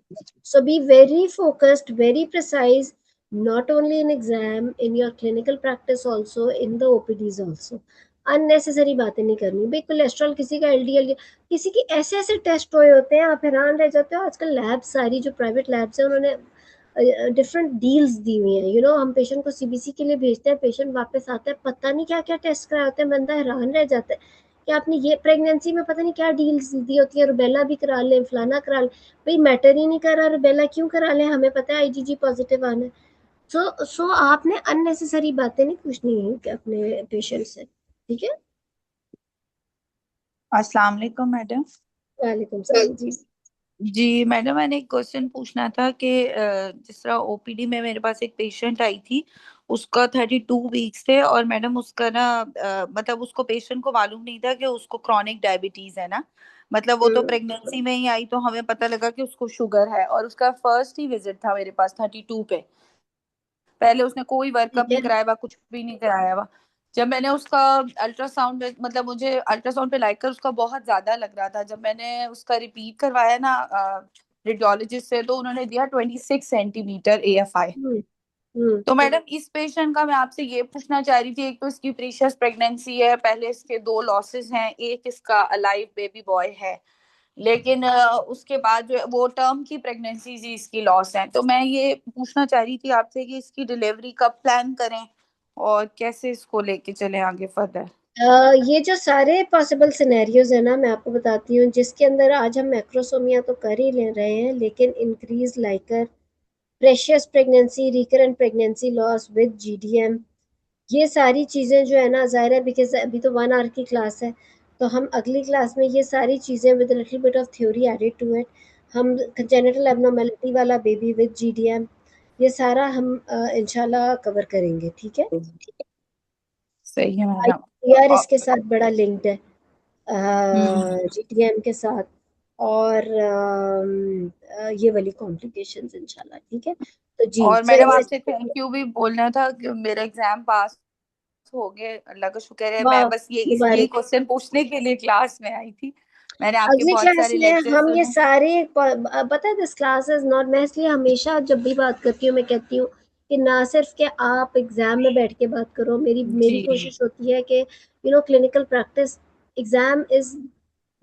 So be very focused, very precise, not only in exam, in your clinical practice also, in the OPDs also. Unnecessary बातें नहीं करनी भाई। कोलेस्ट्रॉल किसी का, एलडीएल किसी की, ऐसे ऐसे टेस्ट हुए होते हैं, आप हैरान रह जाते हो। आजकल लैब सारी जो प्राइवेट लैब्स हैं उन्होंने डिफरेंट डील्स दी हुई हैं। हम पेशेंट को सीबीसी के लिए भेजते हैं, पेशेंट वापस आता है, पता नहीं क्या क्या टेस्ट कराए होते हैं, बंदा हैरान रह जाता है कि आपने ये प्रेगनेंसी में पता नहीं क्या डील्स दी होती है, रुबेला भी करा लें, फलाना करा लें। भाई मैटर ही नहीं कर रहा, रुबेला क्यों करा लें, हमें पता है आईजीजी पॉजिटिव आना है। सो आपने अननेसेसरी बातें नहीं पूछनी है अपने पेशेंट से, ठीक है। अस्सलाम वालेकुम मैडम। वालेकुम सलाम जी। जी मैडम, मैंने एक क्वेश्चन पूछना था कि जिस तरह ओपीडी में मेरे पास एक पेशेंट आई थी, उसका 32 वीक्स थे, और मैडम उसका ना मतलब उसको पेशेंट को मालूम नहीं था कि उसको क्रॉनिक डायबिटीज है ना। मतलब वो तो प्रेगनेंसी में ही आई तो हमें पता लगा कि उसको शुगर है, और उसका फर्स्ट ही विजिट था मेरे पास 32 पे। पहले उसने कोई वर्कअप ठीक नहीं है। कराया हुआ, कुछ भी नहीं कराया हुआ। जब मैंने उसका अल्ट्रासाउंड, मतलब मुझे अल्ट्रासाउंड पे लाकर उसका बहुत ज्यादा लग रहा था, जब मैंने उसका रिपीट करवाया ना रेडियोलॉजिस्ट से, तो उन्होंने दिया 26 सेंटीमीटर AFI। हम्म। हम्म। तो मैडम इस पेशेंट का मैं आपसे ये पूछना चाह रही थी, एक तो इसकी प्रीशियस प्रेगनेंसी है, पहले इसके 2 लॉसेस हैं, एक इसका अलाइव बेबी बॉय है, लेकिन उसके बाद जो है वो टर्म की प्रेगनेंसीज ही इसकी लॉस है। तो मैं ये पूछना चाह रही थी आपसे कि इसकी डिलीवरी कब प्लान करें और कैसे इसको लेके चलें आगे फर्दर। ये जो सारे पॉसिबल सिनेरियोज है ना, मैं आपको बताती हूँ, जिसके अंदर आज हम मैक्रोसोमिया तो कर ही ले रहे हैं, लेकिन increase Likert, precious pregnancy, recurrent pregnancy loss with GDM, ये सारी चीज़ें जो है ना, ज़ाहिर है बिकॉज अभी तो 1 आवर की क्लास है, तो हम अगली क्लास में ये सारी चीज़ें with little bit of theory added to it, हम जेनिटल एब्नॉर्मेलिटी वाला बेबी विद जीडीएम, ये सारा हम इंशाल्लाह कवर करेंगे, ठीक है। सही है मैडम। यार और- इसके साथ बड़ा लिंक्ड है, हम्म। जीटीएम के साथ, और ये वाली कॉम्प्लिकेशंस इंशाल्लाह, ठीक है। तो जी और मैडम चलिए। आपसे थैंक यू भी बोलना था कि मेरा एग्जाम पास हो गए, अल्लाह का शुक्र है। मैं वाह, बस ये मुबारक। क्वेश्चन पूछने के लिए क्लास में आई थी। मैंने आपके अगली बहुत क्लास सारे में लेक्चर हम ये सुने। सारे पता है, दिस क्लास इज नॉट, मैं इसलिए हमेशा जब भी बात करती हूँ मैं कहती हूँ कि ना सिर्फ कि आप एग्जाम में बैठ के बात करो, मेरी मेरी जी कोशिश होती है कि क्लिनिकल प्रैक्टिस, एग्जाम इज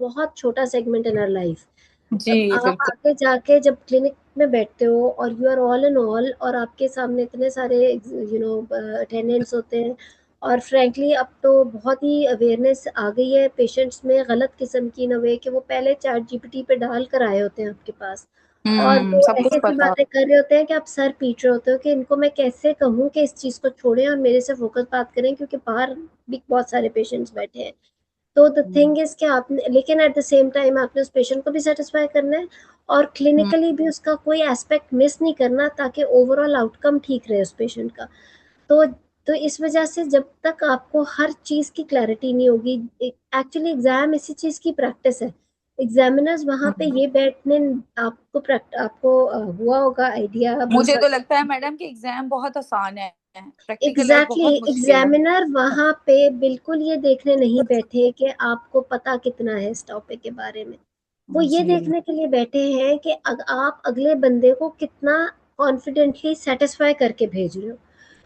बहुत छोटा सेगमेंट इन आवर लाइफ। जी आप बिल्कुल। आगे जाके जब क्लिनिक में बैठते हो और you are all in all, और आपके सामने इतने सारे अटेंडेंट्स होते हैं, और फ्रैंकली अब तो बहुत ही अवेयरनेस आ गई है पेशेंट्स में, गलत किस्म की, न वे कि वो पहले चैट जीपीटी पे डाल कर आए होते हैं आपके पास, और वो सब ऐसी कुछ ऐसी पता। बातें कर रहे होते हैं कि आप सर पीट रहे होते हो कि इनको मैं कैसे कहूँ कि इस चीज़ को छोड़ें और मेरे से फोकस बात करें, क्योंकि बाहर भी बहुत सारे पेशेंट्स बैठे हैं। तो द थिंग इज कि आपने, लेकिन एट द सेम टाइम आपने उस पेशेंट को भी सेटिस्फाई करना है, और हम्म। क्लिनिकली भी उसका कोई एस्पेक्ट मिस नहीं करना, ताकि ओवरऑल आउटकम ठीक रहे उस पेशेंट का। तो तो इस वजह से जब तक आपको हर चीज़ की क्लैरिटी नहीं होगी, एक्चुअली एग्जाम इसी चीज़ की प्रैक्टिस है। एग्जामिनर्स वहाँ पे हम्म। ये बैठने, आपको हुआ होगा आइडिया बहुत मुझे तो सारे। लगता है मैडम कि एग्जाम बहुत आसान है, प्रैक्टिकल लाइफ एग्जैक्टली बहुत exactly, मुश्किल है। एग्जामिनर वहां पे बिल्कुल ये देखने नहीं बैठे कि आपको पता कितना है इस टॉपिक के बारे में। वो ये जी देखने के लिए बैठे हैं कि आप अगले बंदे को कितना कॉन्फिडेंटली सेटिस्फाई करके भेज रहे हो।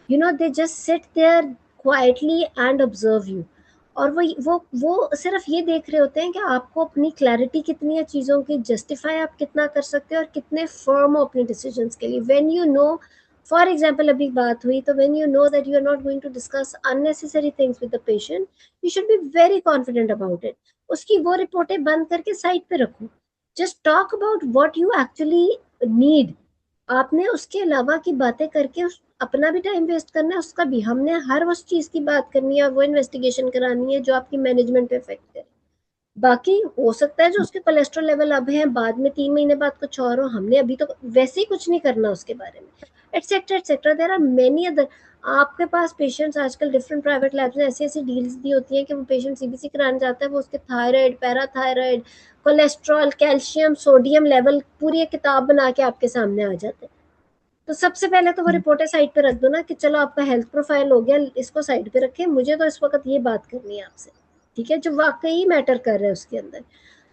They just sit there quietly and observe you, और वो सिर्फ ये देख रहे होते हैं कि आपको अपनी क्लैरिटी कितनी है चीज़ों की, जस्टिफाई आप कितना कर सकते हो, और कितने फर्म हो अपने डिसीजंस के लिए। When you know, for example अभी बात हुई, तो when you know that you are not going to discuss unnecessary things with the patient, you should be very confident about it. उसकी वो रिपोर्टें बंद करके साइड पे रखो, just talk about what you actually need. आपने उसके अलावा की बातें करके अपना भी टाइम वेस्ट करना है, उसका भी। हमने हर उस चीज की बात करनी है और वो इन्वेस्टिगेशन करानी है जो आपकी मैनेजमेंट पे इफेक्ट करे। बाकी हो सकता है जो उसके कोलेस्ट्रॉल लेवल अब है, बाद में 3 महीने बाद कुछ और हो, हमने अभी तो वैसे ही कुछ नहीं करना उसके बारे में। Etcetera etcetera, there are many other. आपके पास पेशेंट्स आजकल डिफरेंट प्राइवेट लैब्स में ऐसी ऐसी डील्स दी होती हैं कि वो पेशेंट सीबीसी कराने जाता है, वो उसके thyroid, parathyroid, cholesterol, calcium, sodium level पूरी एक किताब बना के आपके सामने आ जाते हैं। तो सबसे पहले तो वो रिपोर्टें साइड पे रख दो ना, कि चलो आपका हेल्थ प्रोफाइल हो गया, इसको साइड पे रखें, मुझे तो इस वक्त ये बात करनी है आपसे, ठीक है, जो वाकई मैटर कर रहा है उसके अंदर।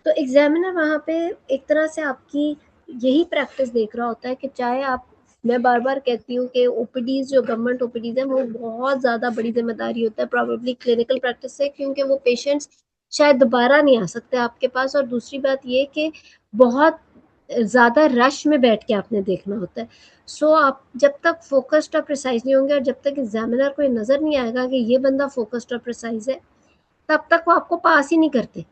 तो एग्जामिनर वहाँ पे एक तरह से आपकी यही प्रैक्टिस देख रहा होता है कि चाहे आप, मैं बार बार कहती हूँ कि ओपीडीज जो गवर्नमेंट ओपीडीज है वो बहुत ज़्यादा बड़ी जिम्मेदारी होता है प्रॉबेबली क्लिनिकल प्रैक्टिस से, क्योंकि वो पेशेंट्स शायद दोबारा नहीं आ सकते आपके पास। और दूसरी बात ये कि बहुत ज़्यादा रश में बैठ के आपने देखना होता है। सो आप जब तक फोकस्ड और प्रिसाइज नहीं होंगे और जब तक एग्जामिनर को ये नज़र नहीं आएगा कि ये बंदा फोकस्ड और प्रिसाइज है, तब तक वो आपको पास ही नहीं करते,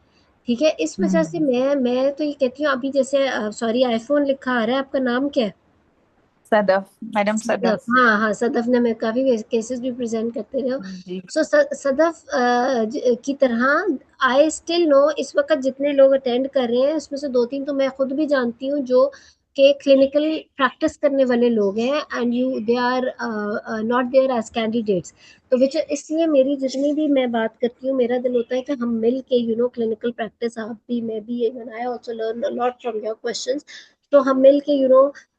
ठीक है। इस वजह से मैं तो ये कहती हूँ, अभी जैसे सॉरी आईफोन लिखा आ रहा है, आपका नाम क्या है? सदफ, मैडम सदफ, सदफ हाँ हाँ, सदफ ने मैं काफी केसेस भी प्रेजेंट करते रहे हो। जी। सो सदफ की तरह आई स्टिल नो इस वक्त जितने लोग अटेंड कर रहे हैं उसमें से दो तीन तो मैं खुद भी जानती हूँ जो के क्लिनिकल प्रैक्टिस करने वाले लोग हैं, and you they are not there as candidates. तो विच इसलिए मेरी जितनी भी मैं बात करती हूँ, मेरा दिल होता है कि हम मिल के क्लिनिकल प्रैक्टिस, आप भी मैं भी, even I also learn a lot from your questions. तो हम मिल के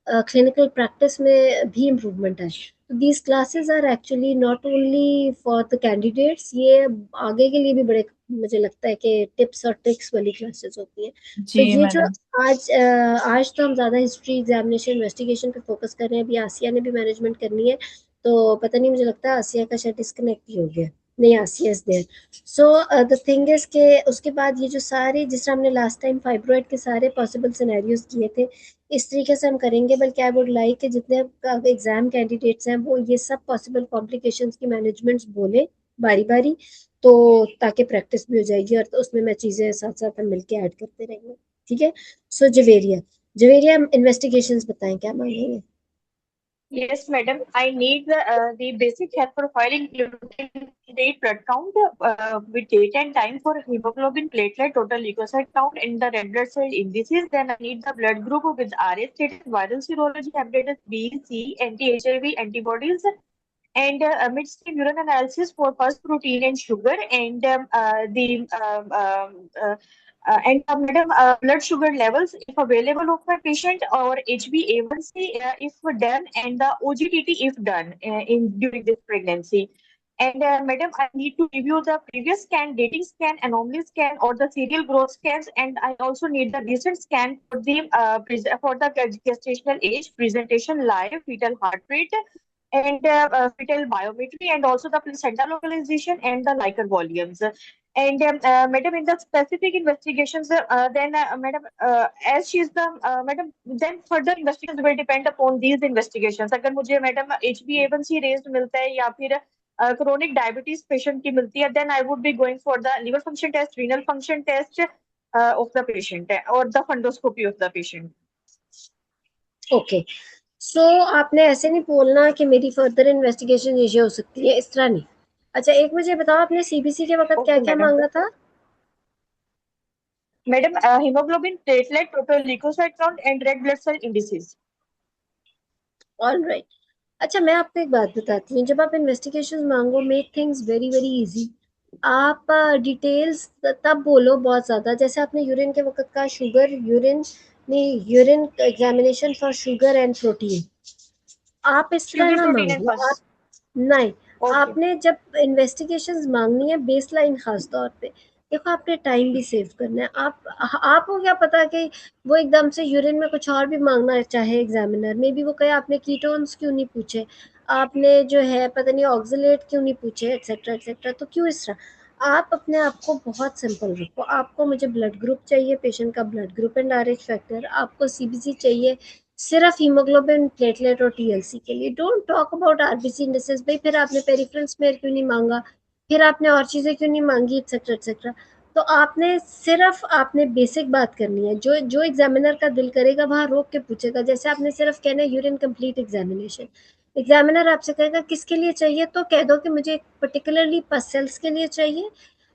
क्लिनिकल प्रैक्टिस में भी इम्प्रूवमेंट है। तो these classes are actually not only for the candidates, ये आगे के लिए भी बड़े, मुझे लगता है कि टिप्स और ट्रिक्स वाली क्लासेस होती हैं। तो जी ये जो मैडम। आज तो हम ज़्यादा हिस्ट्री एग्जामिनेशन इन्वेस्टिगेशन पे फोकस कर रहे हैं, अभी आसिया ने भी मैनेजमेंट करनी है, तो पता नहीं, मुझे लगता है आसिया का शायद डिस्कनेक्ट ही हो गया। नहीं, Asiya is there. So the thing is के उसके बाद ये जो सारे, जिस तरह हमने लास्ट टाइम फाइब्रॉइड के सारे पॉसिबल सिनेरियोज किए थे, इस तरीके से हम करेंगे। बल्कि आई वुड लाइक कि जितने एग्जाम कैंडिडेट्स हैं वो ये सब पॉसिबल कॉम्प्लिकेशंस की मैनेजमेंट्स बोले बारी बारी, तो ताकि प्रैक्टिस भी हो जाएगी और तो उसमें मैं चीज़ें साथ साथ हम मिलके ऐड करते रहेंगे, ठीक है। सो जवेरिया, जवेरिया इन्वेस्टिगेशंस बताएं क्या मांगेंगे? Yes, madam. I need the basic health profile, including date, blood count with date and time for hemoglobin, platelet, total leukocyte count, and the red blood cell indices. Then I need the blood group with RA status, viral serology, hepatitis B, C, anti-HIV antibodies, and midstream urine analysis for pus protein and sugar, and madam, blood sugar levels if available of my patient, or HbA1c if done, and the OGTT if done in during this pregnancy. And madam, I need to review the previous scan, dating scan, anomaly scan, or the serial growth scans, and I also need the recent scan for the for the gestational age, presentation, live, fetal heart rate, and fetal biometry, and also the placenta localization and the Likert volumes. And madam, in the specific investigations, then madam, as she is the madam, then further investigations will depend upon these investigations. अगर मुझे madam HbA1c raised मिलता है या फिर chronic diabetes patient की मिलती है, then I would be going for the liver function test, renal function test of the patient, or the fundoscopy of the patient. Okay, so आपने ऐसे नहीं बोलना कि मेरी फर्दर इन्वेस्टिगेशन ये हो सकती है, इस तरह नहीं। अच्छा, एक मुझे बताओ, आपने सीबीसी के वक्त क्या Okay, क्या madam. मांगा था? Madam, hemoglobin, platelet, total leukocyte count, and red blood cell indices. All right. अच्छा, मैं आपको एक बात बताती हूँ, जब आप इन्वेस्टिगेशन मांगो, make things very very easy. आप डिटेल्स तब बोलो बहुत ज़्यादा, जैसे आपने यूरिन के वक्त का शुगर, यूरिन नहीं, urine examination for sugar and protein, आप इस तरह Sugar, ना protein, and मांगो। आप pus. नहीं, Okay. आपने जब इन्वेस्टिगेशंस मांगनी है बेसलाइन, खास तौर पे देखो, आपने टाइम भी सेव करना है। आपको क्या पता कि वो एकदम से यूरिन में कुछ और भी मांगना चाहे एग्जामिनर, मे बी वो कहे आपने कीटोन्स क्यों नहीं पूछे, आपने जो है पता नहीं ऑक्सलेट क्यों नहीं पूछे, एक्सेट्रा एक्सेट्रा। तो क्यों इस तरह, आप अपने आप को बहुत सिंपल रखो। आपको, मुझे ब्लड ग्रुप चाहिए, पेशेंट का blood group and RH factor, आपको सीबीसी चाहिए सिर्फ हीमोग्लोबिन, प्लेटलेट और टीएलसी के लिए। Don't talk about RBC indices. भाई फिर आपने पेरिफेरल स्मेयर क्यों नहीं मांगा, फिर आपने और चीज़ें क्यों नहीं मांगी, एक्सेट्रा एक्सेट्रा। तो आपने बेसिक बात करनी है, जो जो एग्जामिनर का दिल करेगा वहाँ रोक के पूछेगा। जैसे आपने सिर्फ कहना है यूरिन कंप्लीट एग्जामिनेशन, एग्जामिनर आपसे कहेगा किसके लिए चाहिए, तो कह दो कि मुझे पर्टिकुलरली पस सेल्स के लिए चाहिए।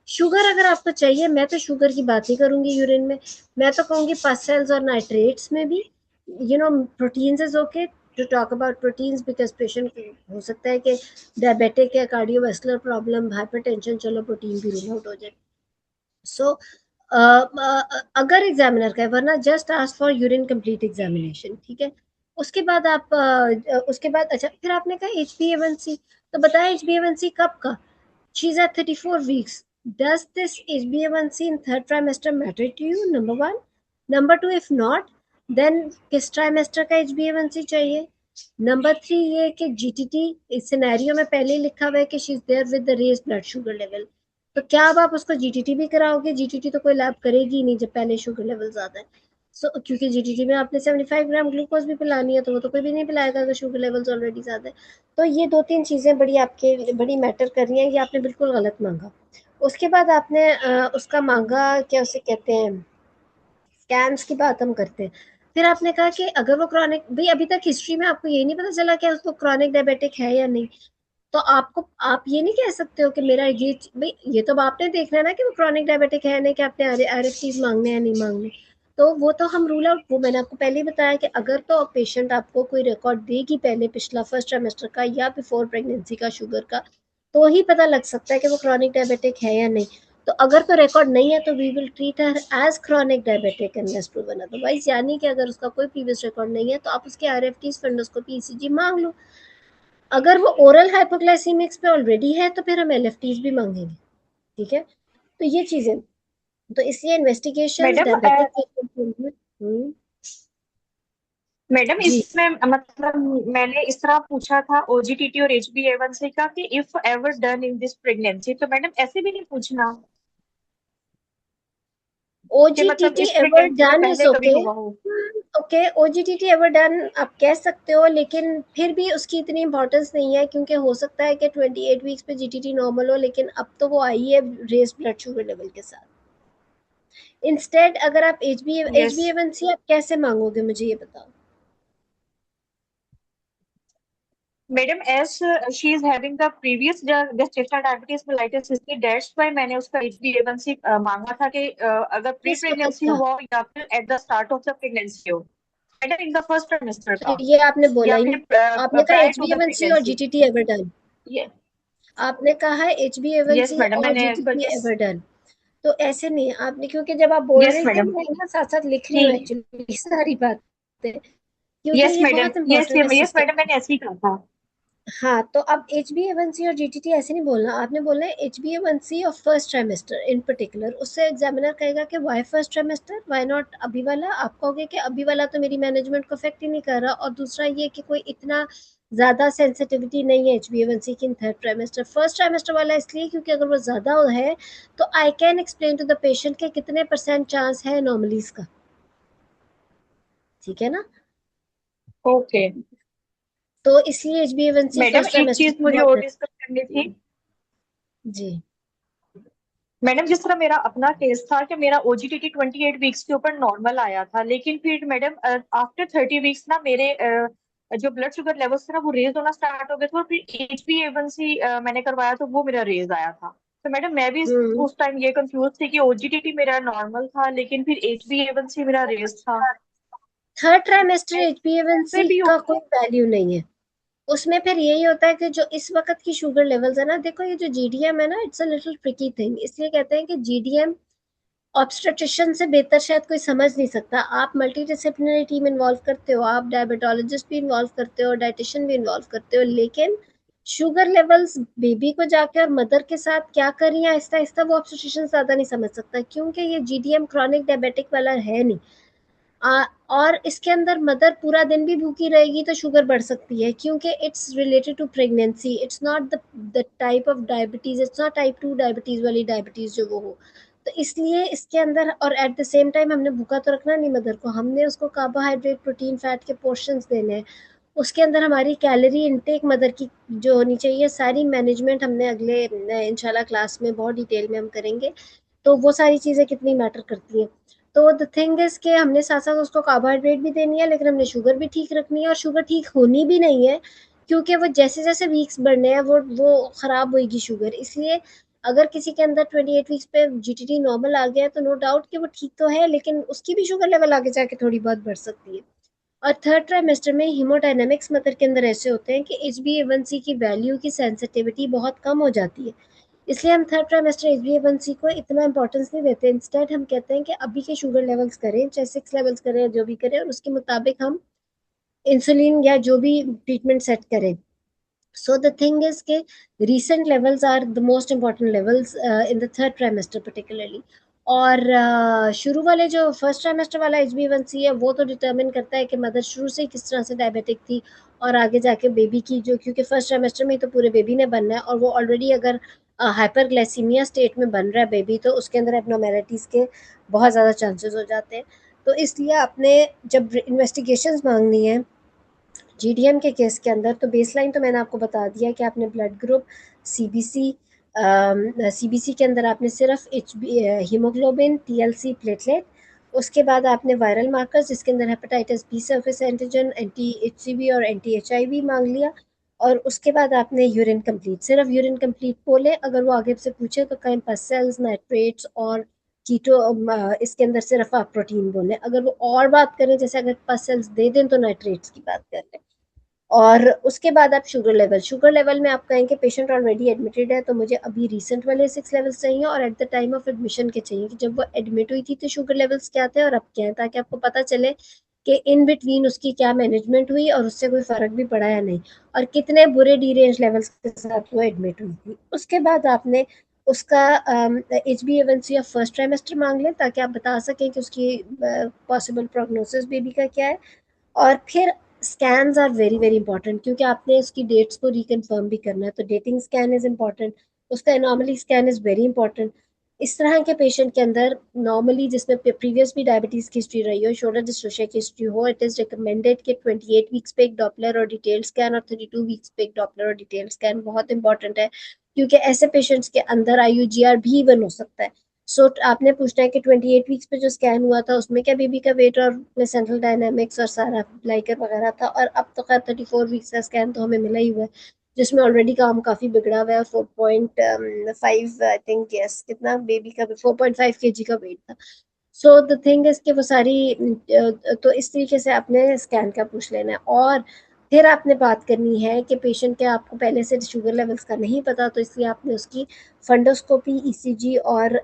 शुगर अगर आपको चाहिए, मैं तो शुगर की बात ही करूंगी यूरिन में, मैं तो कहूँगी पस सेल्स और नाइट्रेट्स में भी, proteins is okay, to talk about proteins because patient हो सकता है कि diabetic या cardiovascular problem, hypertension, चलो protein भी rule out हो जाए. So अगर एग्जामिनर का है, वरना just ask for urine complete examination, ठीक है. उसके बाद आप उसके बाद अच्छा, फिर आपने कहा HbA1c, तो बताया HbA1c कब का? She is at 34 weeks. Does this HbA1c in third trimester matter to you? Number one. Number two, if not, then किस trimester का HbA1c चाहिए? नंबर 3 ये कि GTT इस सिनेरियो में पहले ही लिखा हुआ है कि she is there with the raised blood sugar level, तो क्या अब आप उसको GTT भी कराओगे? GTT तो कोई लैब करेगी नहीं जब पहले शुगर लेवल ज्यादा है. क्योंकि GTT में आपने 75 ग्राम ग्लूकोज भी पिलानी है, तो वो तो कोई भी नहीं पिलाएगा अगर शुगर लेवल्स ऑलरेडी ज्यादा है. तो ये 2-3 चीजें बड़ी मैटर कर रही हैं. ये आपने बिल्कुल गलत मांगा. उसके बाद आपने उसका मांगा, क्या उसे कहते हैं, स्कैन्स की बात हम करते हैं. फिर आपने कहा कि अगर वो क्रॉनिक, भाई अभी तक हिस्ट्री में आपको ये नहीं पता चला कि उसको क्रॉनिक डायबिटिक है या नहीं, तो आप ये नहीं कह सकते हो कि मेरा ये, भाई ये तो आपने देखना है ना कि वो क्रॉनिक डायबिटिक है नहीं, कि आपने RFTs मांगने हैं नहीं मांगने. तो वो तो हम रूल आउट, वो मैंने आपको पहले ही बताया कि अगर तो पेशेंट आपको कोई रिकॉर्ड देगी पहले पिछला फर्स्ट ट्राइमेस्टर का या बिफोर प्रेगनेंसी का शुगर का, तो ही पता लग सकता है कि वो क्रॉनिक डायबिटिक है या नहीं. तो अगर तो रिकॉर्ड नहीं है तो we will treat her as chronic diabetic unless proven otherwise. यानी कि अगर उसका कोई प्रीवियस रिकॉर्ड नहीं है तो आप उसके RFTs, फेंडोस्कोपी, ECG मांग लो. अगर वो ओरल हाइपोग्लाइसीमिक्स पे ऑलरेडी है तो फिर हम LFTs भी मांगेंगे, ठीक है. तो ये चीजें, तो इसलिए इन्वेस्टिगेशंस मैडम डायबिटिक. मैडम जी, इसमें मतलब मैंने इस तरह पूछा था OGTT और HbA1c का कि if ever done in this pregnancy, तो मैडम ऐसे भी नहीं पूछना कि मतलब OGTT इस एवर प्रेगनेंसी से डन इज पहले कभी ओके. हुआ हो. ओके, OGTT एवर डन आप कह सकते हो, लेकिन फिर भी उसकी इतनी इंपॉर्टेंस नहीं है, क्योंकि हो सकता है कि 28 वीक्स पे GTT नॉर्मल हो, लेकिन अब तो वो आई है रेज ब्लड शुगर लेवल के साथ. इंस्टेड अगर आप यस HbA1c आप कैसे मांगोगे, मुझे ये बताओ. Madam, as she is having the previous gestational diabetes mellitus, इसलिए दैट्स व्हाई मैंने उसका HbA1c मांगा था कि अगर प्री किस वक्त प्रेगनेंसी का? हुआ हो या फिर at the start of the pregnancy हो. Madam in the first trimester तो का ये आपने बोला या ही नहीं. फिर आपने कहा प्रायर टू द HbA1c और प्रेगनेंसी. GTT ever done. आपने कहा है यस HbA1c मैडम, और मैंने GTT यस एवर डन. तो ऐसे नहीं आपने, क्योंकि जब आप बोल यस रही थी मैडम मैं ना साथ साथ लिख रही हूँ ठीक. एक्चुअली सारी बातें, क्योंकि यस ये मैडम, बहुत यस इंपॉर्टेंट है यस मैडम, सिस्टम. मैंने ऐसे ही कहा था. हाँ, तो अब HbA1c और GTT ऐसे नहीं बोलना, आपने बोलना है HbA1c और फर्स्ट ट्राइमेस्टर इन पर्टिकुलर. उससे एग्जामिनर कहेगा कि why first trimester, why not अभी वाला. आप कहोगे कि अभी वाला तो मेरी मैनेजमेंट को अफेक्ट ही नहीं कर रहा, और दूसरा ये कि कोई इतना ज्यादा सेंसिटिविटी नहीं है HbA1c की in third trimester. First trimester वाला इसलिए क्योंकि अगर वो ज्यादा है तो I can explain to the patient के कितने % चांस है नॉर्मलीज का, ठीक है ना. ओके तो इसलिए HbA1c मैडम, फर्स्ट एक ट्राइमेस्टर चीज की मुझे बहुत और है. डिस्कस करनी थी. जी. मैडम, जिस तरह मेरा अपना केस था कि मेरा OGTT 28 वीक्स के ऊपर नॉर्मल आया था, लेकिन फिर मैडम आफ्टर 30 वीक्स ना मेरे जो ब्लड शुगर लेवल्स थे ना वो रेज होना स्टार्ट हो गए थे, और फिर HbA1c मैंने करवाया तो वो मेरा रेज आया था. तो मैडम मैं भी हम्म. उस टाइम ये कंफ्यूज थी कि OGTT मेरा नॉर्मल था लेकिन फिर HbA1c मेरा रेज था. थर्ड ट्राइमेस्टर ऐसे HbA1c भी का कोई वैल्यू नहीं है. उसमें फिर यही होता है कि जो इस वक्त की शुगर लेवल्स है ना, देखो ये जो GDM है ना, it's a little tricky thing. इसलिए कहते हैं कि GDM ऑब्स्टेट्रिशियन से बेहतर शायद कोई समझ नहीं सकता. आप मल्टी डिसिप्लिनरी टीम इन्वॉल्व करते हो, आप डायबिटोलॉजिस्ट भी इन्वॉल्व करते हो, डाइटिशियन भी इन्वॉल्व करते हो, लेकिन शुगर लेवल्स बेबी को जाके और मदर के साथ क्या कर रही है आहिस्ता आहिस्ता, वो ऑब्स्टेट्रिशियन ज्यादा नहीं समझ सकता, क्योंकि ये GDM क्रॉनिक डायबिटिक वाला है नहीं. और इसके अंदर मदर पूरा दिन भी भूखी रहेगी तो शुगर बढ़ सकती है, क्योंकि it's related to pregnancy. It's not the type of diabetes, it's not type 2 diabetes वाली डायबिटीज जो वो हो. तो इसलिए इसके अंदर, और एट द सेम टाइम हमने भूखा तो रखना नहीं मदर को, हमने उसको कार्बोहाइड्रेट, प्रोटीन, फैट के पोर्शंस देने हैं. उसके अंदर हमारी कैलोरी इनटेक मदर की जो होनी चाहिए, सारी मैनेजमेंट हमने अगले इंशाल्लाह क्लास में बहुत डिटेल में हम करेंगे. तो वो सारी चीज़ें कितनी मैटर करती हैं. तो द थिंग इज के हमने साथ साथ उसको कार्बोहाइड्रेट भी देनी है, लेकिन हमने शुगर भी ठीक रखनी है, और शुगर ठीक होनी भी नहीं है, क्योंकि वो जैसे जैसे वीक्स बढ़ने हैं वो खराब होगी शुगर. इसलिए अगर किसी के अंदर 28 वीक्स पे GTT नॉर्मल आ गया है तो नो डाउट कि वो ठीक तो है, लेकिन उसकी भी शुगर लेवल आगे जाके थोड़ी बहुत बढ़ सकती है. और थर्ड ट्राइमेस्टर में हीमोडायनेमिक्स मदर के अंदर ऐसे होते हैं कि HbA1c की वैल्यू की सेंसिटिविटी बहुत कम हो जाती है, इसलिए हम थर्ड ट्राइमेस्टर HbA1c को इतना इंपॉर्टेंस नहीं देते। इंस्टेड हम कहते हैं कि अभी के शुगर लेवल्स करें, चाहे 6 लेवल्स करें, जो भी करें, और उसके मुताबिक हम इंसुलिन या जो भी ट्रीटमेंट सेट करें। So the thing is कि recent levels are the most important levels in the third trimester particularly. और शुरू वाले जो फर्स्ट ट्राइमेस्टर वाला HbA1c है वो तो डिटर्मिन करता है कि मदर शुरू से किस तरह से डायबिटिक थी, और आगे जाके बेबी की जो, क्योंकि फर्स्ट ट्राइमेस्टर में तो पूरे बेबी ने बनना है, और वो ऑलरेडी अगर हाइपरग्लाइसीमिया स्टेट में बन रहा है बेबी, तो उसके अंदर एबनॉर्मेलिटीज़ के बहुत ज़्यादा चांसेस हो जाते हैं। तो इसलिए आपने जब इन्वेस्टिगेशंस मांगनी है GDM के केस के अंदर, तो बेसलाइन तो मैंने आपको बता दिया कि आपने ब्लड ग्रुप, सीबीसी, सीबीसी के अंदर आपने सिर्फ हीमोग्लोबिन, TLC, प्लेटलेट, उसके बाद आपने वायरल मार्कर्स जिसके अंदर hepatitis B surface antigen, anti-HCV और anti-HIV मांग लिया, और उसके बाद आपने यूरिन कंप्लीट, सिर्फ यूरिन कंप्लीट बोले, अगर वो आगे से पूछे तो कहीं पस सेल्स, नाइट्रेट्स और कीटो, इसके अंदर सिर्फ आप प्रोटीन बोले, अगर वो और बात करें जैसे अगर पस सेल्स दे दें तो नाइट्रेट्स की बात कर लें। और उसके बाद आप शुगर लेवल में आप कहेंगे पेशेंट ऑलरेडी एडमिटेड है, तो मुझे अभी रिसेंट वाले 6 लेवल्स चाहिए और at the time of admission के चाहिए कि जब वो एडमिट हुई थी तो शुगर लेवल्स क्या थे और अब क्या है, ताकि आपको पता चले कि इन बिटवीन उसकी क्या मैनेजमेंट हुई और उससे कोई फर्क भी पड़ा या नहीं, और कितने बुरे डी रेंज लेवल्स के साथ वो एडमिट हुई थी। उसके बाद आपने उसका HbA1c ऑफ फर्स्ट ट्राइमेस्टर मांग लें ताकि आप बता सकें कि उसकी पॉसिबल प्रोग्नोसिस बेबी का क्या है। और फिर scans are very very important, क्योंकि आपने उसकी डेट्स को रिकन्फर्म भी करना है, तो डेटिंग स्कैन इज इंपॉर्टेंट, उसका anomaly scan is very important. इस तरह के पेशेंट के अंदर नॉर्मली जिसमें प्रीवियस भी डायबिटीज की हिस्ट्री रही हो, शोल्डर डिस्ट्रोफिया की हिस्ट्री हो, इट इज रिकमेंडेड कि 28 वीक्स पे एक डॉपलर और डिटेल स्कैन और 32 वीक्स पे एक डॉपलर और डिटेल स्कैन बहुत इंपॉर्टेंट है, क्योंकि ऐसे पेशेंट्स के अंदर IUGR भी इवन हो सकता है। सो आपने पूछना है कि 28 वीक्स पे जो स्कैन हुआ था उसमें क्या बेबी का वेट और प्लेसेंटल डायनामिक्स और सारा लाइकर वगैरह था, और अब तो खैर 34 वीक्स का स्कैन तो हमें मिला ही हुआ है जिसमें ऑलरेडी काम काफी बिगड़ा हुआ है। 4.5 आई थिंक, यस, कितना बेबी का 4.5 kg का वेट था। सो द थिंग इज कि वो सारी तो इस तरीके से आपने स्कैन का पूछ लेना है, और फिर आपने बात करनी है कि पेशेंट के आपको पहले से शुगर लेवल्स का नहीं पता, तो इसलिए आपने उसकी फंडोस्कोपी, ECG और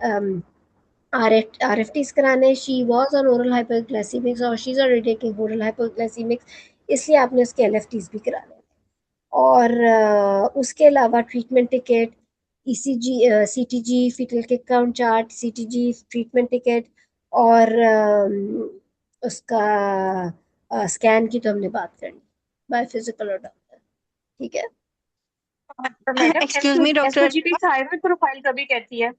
RFTs कराने। She was on oral hyperglycaemics और she is already taking oral hyperglycaemics, इसलिए आपने उसके LFTs भी कराने। और उसके अलावा treatment ticket, ECG, CTG, foetal kick count chart, CTG, treatment ticket, और उसका स्कैन की तो हमने बात करनी, बाय फिजिकल और डॉक्टर। ठीक है। Madam excuse me doctor. SOGP thyroid profile कभी कहती है?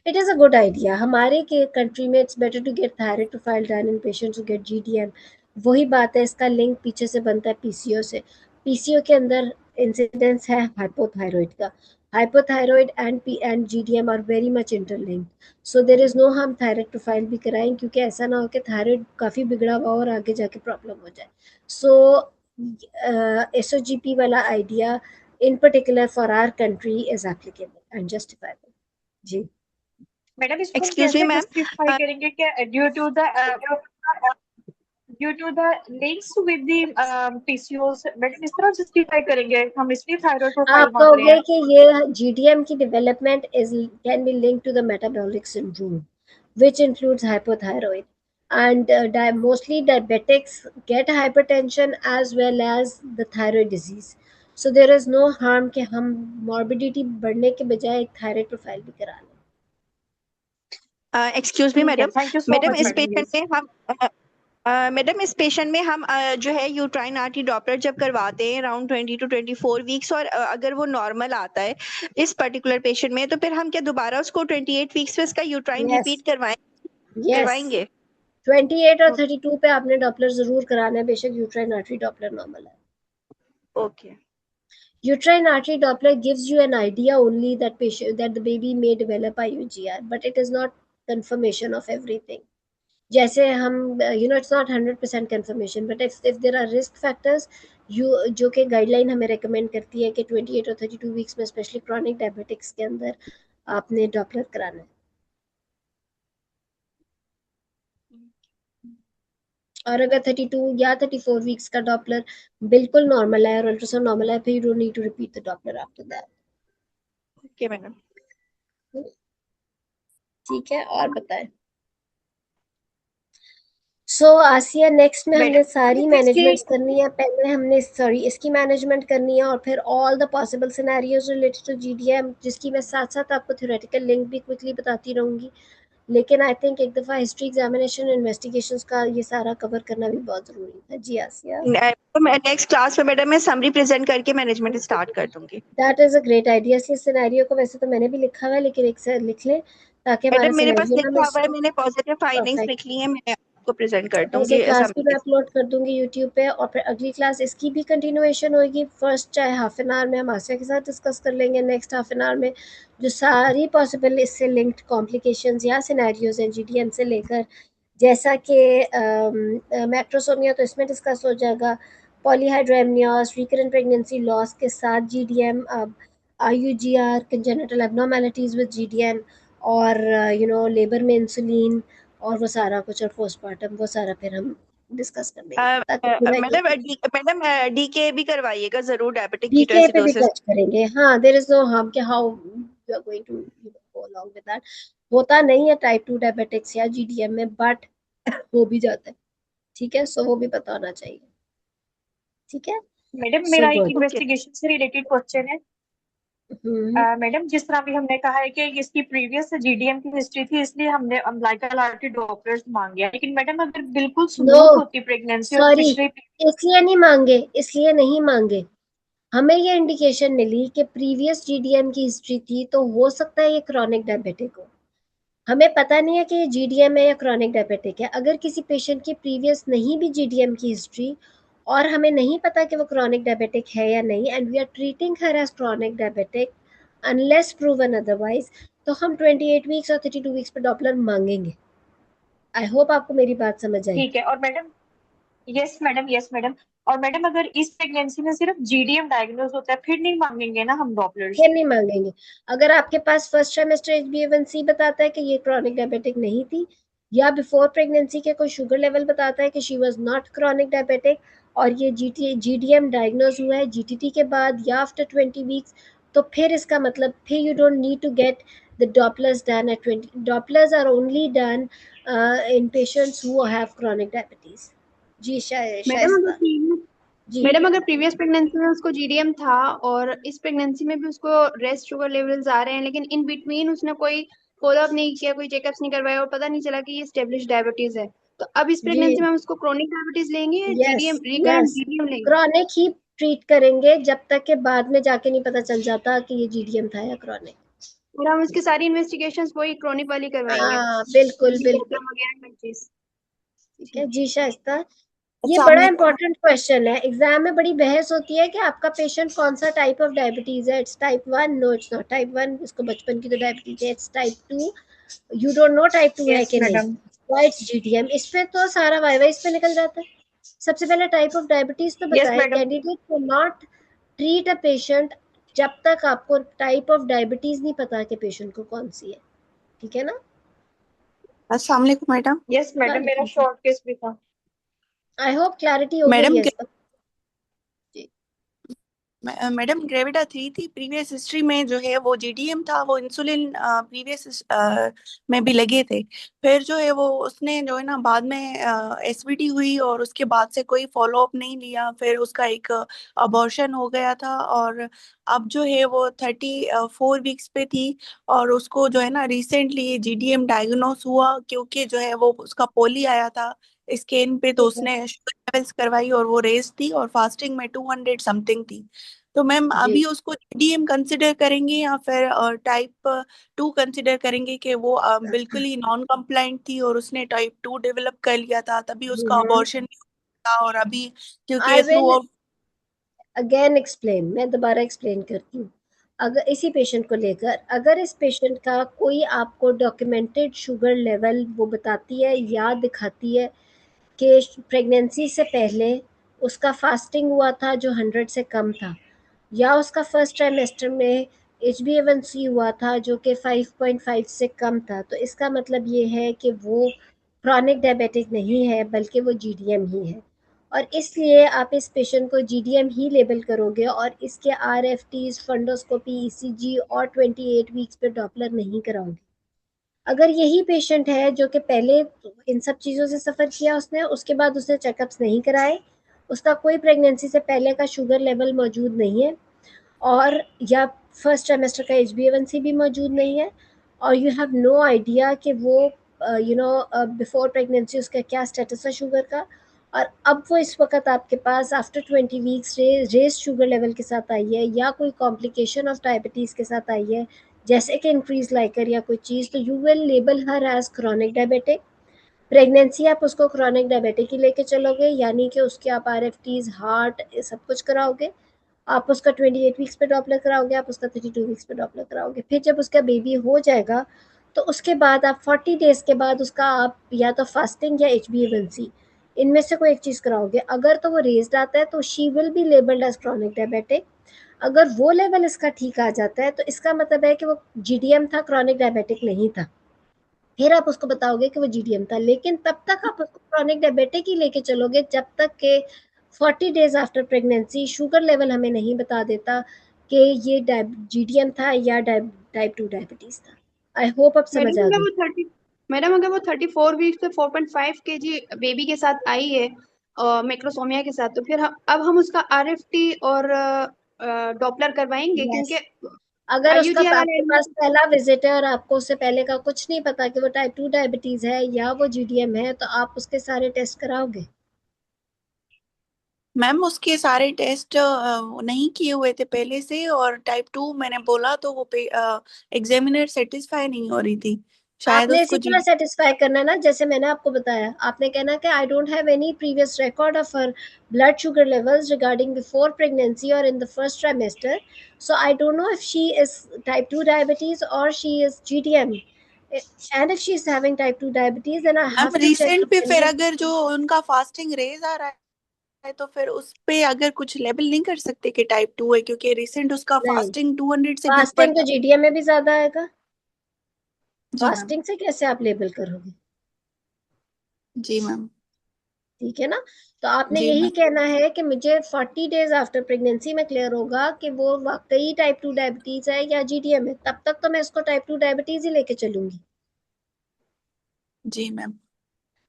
It is a good idea. हमारे के कंट्री में it's better to get thyroid profile done in patients who get GDM. वही बात है, इसका लिंक पीछे से बनता है PCO से। PCO के अंदर इंसिडेंस है हाइपोथायरॉइड का। Hypothyroid and GDM are very much interlinked, so there is no harm thyroid profile भी कराएं, क्योंकि ऐसा ना हो कि थायराइड काफ़ी बिगड़ा हुआ और आगे जाके प्रॉब्लम हो जाए। सो SOGP वाला idea in particular for our country is applicable and justifiable. जी। मैडम इसको हम एक्सक्यूज मी कैसे मैम। जस्टिफाई करेंगे कि due to the links with the PCOs, madam इस तरह जस्टिफाई करेंगे हम इसलिए थायराइड प्रोफाइल आप मांग रहे कहोगे हैं? कि ये GDM की development is can be linked to the metabolic syndrome which includes hypothyroid, and mostly diabetics get hypertension as well as the thyroid disease, so there is no harm कि हम morbidity बढ़ने के बजाय एक thyroid profile भी करा लें। Excuse me ठीक है, madam. Thank you so madam much इस मैडम। पेशेंट में हम मैडम इस पेशेंट में हम जो है यूट्राइन आर्टरी डॉपलर जब करवाते हैं अराउंड 20 to 24 वीक्स, और अगर वो नॉर्मल आता है इस पर्टिकुलर पेशेंट में, तो फिर हम क्या दोबारा उसको 28 वीक्स में इसका यूट्राइन Yes, रिपीट yes, करवाएंगे? 28 और 32 पे आपने डॉपलर जरूर कराना है, बेशक यूट्राइन आर्टरी डॉपलर नॉर्मल है। Okay. Uterine artery Doppler gives you an idea only that that the baby may develop IUGR, but it is not confirmation of everything. जैसे हम it's not 100% confirmation, but if there are risk factors, जो कि guideline हमें recommend करती है कि 28 और 32 weeks में स्पेशली chronic diabetics के अंदर आपने डॉपलर कराना है। और अगर 32 या 34 वीक्स का डॉपलर बिल्कुल नॉर्मल है और अल्ट्रासाउंड नॉर्मल है, फिर you don't need to repeat the doppler after that. Okay madam. ठीक है, और बताएं। सो आसिया, नेक्स्ट में हमने सारी मैनेजमेंट्स करनी है। पहले हमने इसकी मैनेजमेंट करनी है और फिर all the possible scenarios related to GDM, जिसकी मैं साथ साथ आपको थ्योरेटिकल लिंक भी क्विकली बताती रहूंगी। लेकिन आई थिंक एक दफा हिस्ट्री एग्जामिनेशन इन्वेस्टिगेशंस का ये सारा कवर करना भी बहुत जरूरी है। जी आसिया। नेक्स्ट क्लास में मैडम मैं समरी प्रेजेंट करके मैनेजमेंट स्टार्ट कर दूंगी। That is a great idea. इस सिनेरियो को वैसे तो मैंने भी लिखा हुआ है, लेकिन एक से लिख लें ताकि हमारा मैडम मेरे पास सिनेरियो ना लिखा मिस हुआ है, हो। मैंने पॉजिटिव फाइंडिंग्स परफेक्ट। लिख ली है, मैं आपको प्रेजेंट कर एज ए दूंगी क्लास भी मैं समरी। अपलोड कर दूंगी यूट्यूब पे, और फिर अगली क्लास इसकी भी कंटिन्यूएशन होगी। फर्स्ट चाहे हाफ एन आवर में हम आसिया के साथ डिस्कस कर लेंगे, नेक्स्ट हाफ एन आवर में जो सारी पॉसिबल इससे लिंक्ड कॉम्प्लिकेशंस या सिनेरियोज हैं जीडीएम से लेकर, जैसा कि मैक्रोसोमिया तो इसमें डिस्कस हो जाएगा, पॉलीहाइड्रोएमनियोस, रिकरेंट प्रेगनेंसी लॉस के साथ जीडीएम, अब आईयूजीआर, कंजेनिटल एब्नॉर्मेलिटीज विद जीडीएम, और लेबर में इंसुलिन, और वो सारा कुछ, और पोस्टमार्टम, वो सारा फिर हम डिस्कस कर लेंगे ताकि पूरा मैडम मैडम डीके भी करवाइएगा जरूर, डायबिटिक डीके पे भी कीटोएसिडोसिस। टच करेंगे। हाँ, देयर इज नो हार्म कि how you are going to go along with that. होता नहीं है टाइप 2 डायबिटिक्स या जीडीएम में, बट हो भी जाता है। ठीक है, सो वो भी पता होना चाहिए। ठीक है, मैडम सो मेरा एक गुड। ओके। इन्वेस्टिगेशन से रिलेटेड क्वेश्चन है। हम्म। मैडम जिस तरह भी हमने कहा है कि इसकी प्रीवियस जीडीएम की हिस्ट्री थी, इसलिए हमने अम्बिलिकल आर्टरी डॉपलर्स मांगे हैं। लेकिन मैडम अगर बिल्कुल नो, स्मूथ होती प्रेगनेंसी और सॉरी, पिछले इसलिए नहीं मांगे, इसलिए नहीं मांगे। हमें ये इंडिकेशन मिली कि प्रीवियस जीडीएम की हिस्ट्री थी, तो हो सकता है ये क्रॉनिक डायबिटिक हो। हमें पता नहीं है कि ये जीडीएम है या क्रॉनिक डायबिटिक है। अगर किसी पेशेंट की प्रीवियस नहीं भी जीडीएम की हिस्ट्री, और हमें नहीं पता कि वो क्रॉनिक डायबिटिक है या नहीं, and we are treating her as chronic diabetic unless proven otherwise, तो हम 28 वीक्स और 32 वीक्स पर डॉपलर मांगेंगे। आई होप आपको मेरी बात समझ आई। ठीक है। और madam, yes madam, yes madam. और मैडम अगर इस प्रेगनेंसी में सिर्फ जीडीएम डायग्नोज होता है, फिर नहीं मांगेंगे ना हम डॉपलर्स? फिर नहीं मांगेंगे। अगर आपके पास फर्स्ट ट्राइमेस्टर HbA1c बताता है कि ये क्रॉनिक डायबिटिक नहीं थी, या बिफोर प्रेगनेंसी के कोई शुगर लेवल बताता है कि she was not chronic diabetic, और ये जीडीएम डायग्नोज हुआ है जीटीटी के बाद या आफ्टर 20 वीक्स, तो फिर इसका मतलब फिर you don't need to get the dopplers done at 20। Dopplers are only done in patients who have chronic diabetes. जी मैडम अगर शाइस्ता। जी। मैडम अगर प्रीवियस प्रेगनेंसी में उसको जीडीएम था और इस प्रेगनेंसी में भी उसको रेस्ट शुगर लेवल्स आ रहे हैं, लेकिन इन बिटवीन उसने कोई फॉलोअप नहीं किया, कोई चेकअप्स नहीं करवाया और पता नहीं चला कि ये स्टेब्लिश डायबिटीज है, तो अब इस जी। प्रेगनेंसी में हम उसको क्रोनिक डायबिटीज लेंगे या yes, GDM recurrent yes, GDM लेंगे? क्रॉनिक ही ट्रीट करेंगे जब तक के बाद में जाके नहीं पता चल जाता कि ये जीडीएम था या क्रॉनिक। और हम उसकी सारी इन्वेस्टिगेशंस वही क्रोनिक वाली करवाएंगे, हाँ, बिल्कुल बिल्कुल। जीडीएम वगैरह हर चीज। ठीक है जी शाइस्ता। ये अस्सलाम बड़ा वालेकुम। इंपॉर्टेंट क्वेश्चन है, एग्जाम में बड़ी बहस होती है कि आपका पेशेंट कौन सा टाइप ऑफ डायबिटीज है। It's type 1, no it's not type 1, इसको बचपन की तो डायबिटीज है। It's type 2, you don't know type 2 है यस कि नहीं। मैडम। It's GDM. इस पे तो सारा वाइवा इस पे निकल जाता है। सबसे पहले टाइप ऑफ डायबिटीज तो यस बताएं। मैडम। कैंडिडेट को नॉट ट्रीट अ पेशेंट जब तक आपको टाइप ऑफ डायबिटीज नहीं पता कि पेशेंट को कौन सी है। ठीक है ना। अस्सलाम वालेकुम मैडम। यस मैडम, मेरा शॉर्ट केस भी था। आई होप क्लैरिटी हो गई मैडम है इसका। जी। मैडम ग्रेविटा 3 थी, प्रीवियस हिस्ट्री में जो है वो जीडीएम था, वो इंसुलिन प्रीवियस में भी लगे थे। फिर जो है वो उसने जो है ना बाद में एसवीटी हुई और उसके बाद से कोई फॉलो अप नहीं लिया, फिर उसका एक अबॉर्शन हो गया था और अब जो है वो 34 वीक्स पे थी। और उसको जो है ना रिसेंटली जीडीएम डायग्नोस हुआ क्योंकि जो है वो उसका पोली आया था स्कैन पे, तो ठीक है उसने शुगर लेवल्स करवाई और वो रेस थी और फास्टिंग में 200 समथिंग थी। तो मैम जी। अभी उसको डीएम कंसिडर करेंगे या फिर टाइप 2 कंसिडर करेंगे कि वो बिल्कुल ही नॉन कंप्लाइंट थी और उसने टाइप 2 डेवलप कर लिया था तभी उसका अबॉर्शन था, और अभी आई क्योंकि through will out. Again explain, मैं दोबारा एक्सप्लेन करती हूँ। अगर इसी पेशेंट को लेकर, अगर इस पेशेंट का कोई आपको डॉक्यूमेंटेड शुगर लेवल वो बताती है या दिखाती है कि प्रेगनेंसी से पहले उसका फास्टिंग हुआ था जो 100 से कम था, या उसका फर्स्ट ट्राइमेस्टर में HbA1c हुआ था जो कि 5.5 से कम था, तो इसका मतलब ये है कि वो क्रॉनिक डायबिटिक नहीं है बल्कि वो GDM ही है, और इसलिए आप इस पेशेंट को GDM ही लेबल करोगे और इसके RFTs, फंडोस्कोपी, ECG और 28 वीक्स पे डॉपलर नहीं कराओगे। अगर यही पेशेंट है जो कि पहले इन सब चीज़ों से सफ़र किया उसने, उसके बाद उसने चेकअप्स नहीं कराए, उसका कोई प्रेगनेंसी से पहले का शुगर लेवल मौजूद नहीं है, और या फर्स्ट ट्राइमेस्टर का HbA1c भी मौजूद नहीं है, और यू हैव नो आइडिया कि वो बिफोर प्रेगनेंसी उसका क्या स्टेटस है शुगर का, और अब वो इस वक्त आपके पास after 20 weeks raised sugar level के साथ आई है या कोई कॉम्प्लिकेशन ऑफ डायबिटीज़ के साथ आई है, जैसे कि इंक्रीज लाइकर या कोई चीज़, तो you will label her as chronic diabetic. Pregnancy आप उसको क्रॉनिक डायबिटिक ही लेके चलोगे, यानी कि उसके आप RFTs, हार्ट, सब कुछ कराओगे, आप उसका 28 वीक्स पे डॉपलर कराओगे, आप उसका 32 वीक्स पे डॉपलर कराओगे। फिर जब उसका बेबी हो जाएगा तो उसके बाद आप 40 डेज के बाद उसका आप या तो फास्टिंग या HbA1c इनमें से कोई एक चीज़ कराओगे। अगर तो वो रेज्ड आता है तो she will be labelled as chronic diabetic. अगर वो लेवल इसका ठीक आ जाता है तो इसका मतलब है कि वो GDM था, क्रॉनिक डायबिटिक नहीं था। फिर आप उसको बताओगे कि वो GDM था, लेकिन तब तक आप उसको क्रॉनिक डायबिटिक ही लेके चलोगे जब तक के 40 days after pregnancy sugar level हमें नहीं बता देता कि ये GDM था या टाइप 2 डायबिटीज था। आई होप अब समझ आ गई। मैडम अगर वो 34 वीक से 4.5 kg बेबी के साथ आई है मैक्रोसोमिया के साथ, तो फिर अब हम उसका RFT और डॉपलर करवाएंगे, Yes. क्योंकि अगर उसका IUD आपके पास पहला विजिट है और आपको उससे पहले का कुछ नहीं पता कि वो टाइप 2 डायबिटीज है या वो GDM है, तो आप उसके सारे टेस्ट कराओगे? मैम उसके सारे टेस्ट नहीं किए हुए थे पहले से, और टाइप 2 मैंने बोला तो वो एग्जामिनर सेटिस्फाई नहीं हो रही थी, शायद आपने इसी उसको तरह सेटिस्फाई करना ना, जैसे मैंने आपको बताया, आपने कहना कि I don't have any previous record of her blood sugar levels regarding before pregnancy और in the first trimester, so I don't know if she is type 2 diabetes or she is GDM, and if she is having type 2 diabetes then I ma'am have to check recent the पे फिर pending। अगर जो उनका fasting raise आ रहा है तो फिर उस पे अगर कुछ लेबल नहीं कर सकते कि टाइप 2 है, क्योंकि रिसेंट उसका नहीं, फास्टिंग 200 से भी ऊपर फास्टिंग तो था। GDM में भी ज्यादा आएगा, जी मैम। फास्टिंग से कैसे आप लेबल करोगे? जी मैम। ठीक है ना, तो आपने जी यही मैम। कहना है कि मुझे 40 डेज आफ्टर प्रेगनेंसी में क्लियर होगा कि वो वाकई टाइप 2 डायबिटीज है या GDM है, तब तक तो मैं इसको टाइप 2 डायबिटीज ही लेके चलूंगी, जी मैम।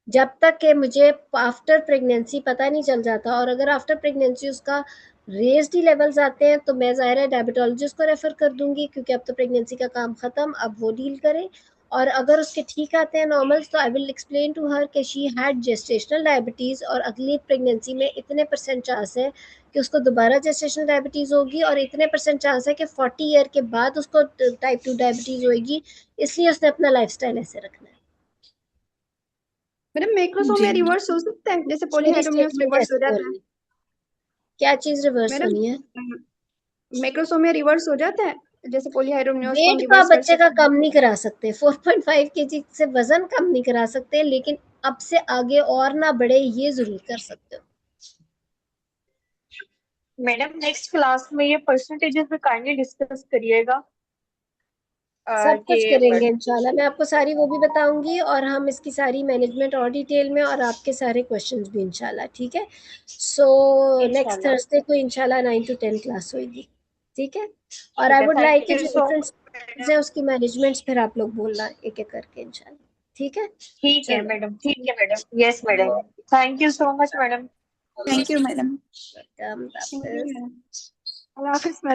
जब तक कि मुझे आफ्टर प्रेगनेंसी पता नहीं चल जाता। और अगर आफ्टर प्रेगनेंसी उसका रेज्ड ही लेवल्स आते हैं तो मैं ज़ाहिर है डायबिटोलॉजिस्ट को रेफ़र कर दूंगी, क्योंकि अब तो प्रेगनेंसी का काम ख़त्म, अब वो डील करें। और अगर उसके ठीक आते हैं नॉर्मल्स, तो I will explain to her कि शी हैड जेस्टेशनल डायबिटीज़ और अगली प्रेगनेंसी में इतने % चांस है कि उसको दोबारा जेस्टेशनल डायबिटीज़ होगी, और इतने % चांस है कि 40 ईयर के बाद उसको टाइप 2 डायबिटीज़ होगी, इसलिए उसने अपना लाइफस्टाइल ऐसे रखना है। मैडम मैक्रोसोमिया रिवर्स हो सकता है, जैसे मेरी पॉलीहाइड्रोमियोस स्टेटमेंट रिवर्स हो ऐसी हो जाता रही है? है, क्या चीज रिवर्स मैडम होनी है? मैक्रोसोमिया रिवर्स हो जाता है, जैसे पॉलीहाइड्रोमियोस को हम वेट तो आप रिवर्स कर बच्चे का सकते हैं? कम नहीं करा सकते, 4.5 kg से वजन कम नहीं करा सकते, लेकिन अब से आगे और ना बढ़े ये जरूर कर सकते हो। मैडम नेक्स्ट क्लास में ये परसेंटेजेस पे काइंडली डिस्कस करिएगा सब कुछ कि करेंगे इंशाल्लाह, मैं आपको सारी वो भी बताऊंगी, और हम इसकी सारी मैनेजमेंट और डिटेल में, और आपके सारे क्वेश्चंस भी इंशाल्लाह। ठीक है, सो नेक्स्ट इंशाल्लाह। थर्सडे को इंशाल्लाह 9 to 10 क्लास होगी। ठीक है, और ठीक आई है, वुड लाइक थैंक कि यू जो सो डिफरेंट मच। है उसकी मैनेजमेंट्स फिर आप लोग बोलना एक एक करके इंशाल्लाह। ठीक है, ठीक है चलो, मैडम, ठीक है madam, yes madam, thank you so much madam. Thank you madam. Welcome. Thank you madam. Allah Hafiz madam.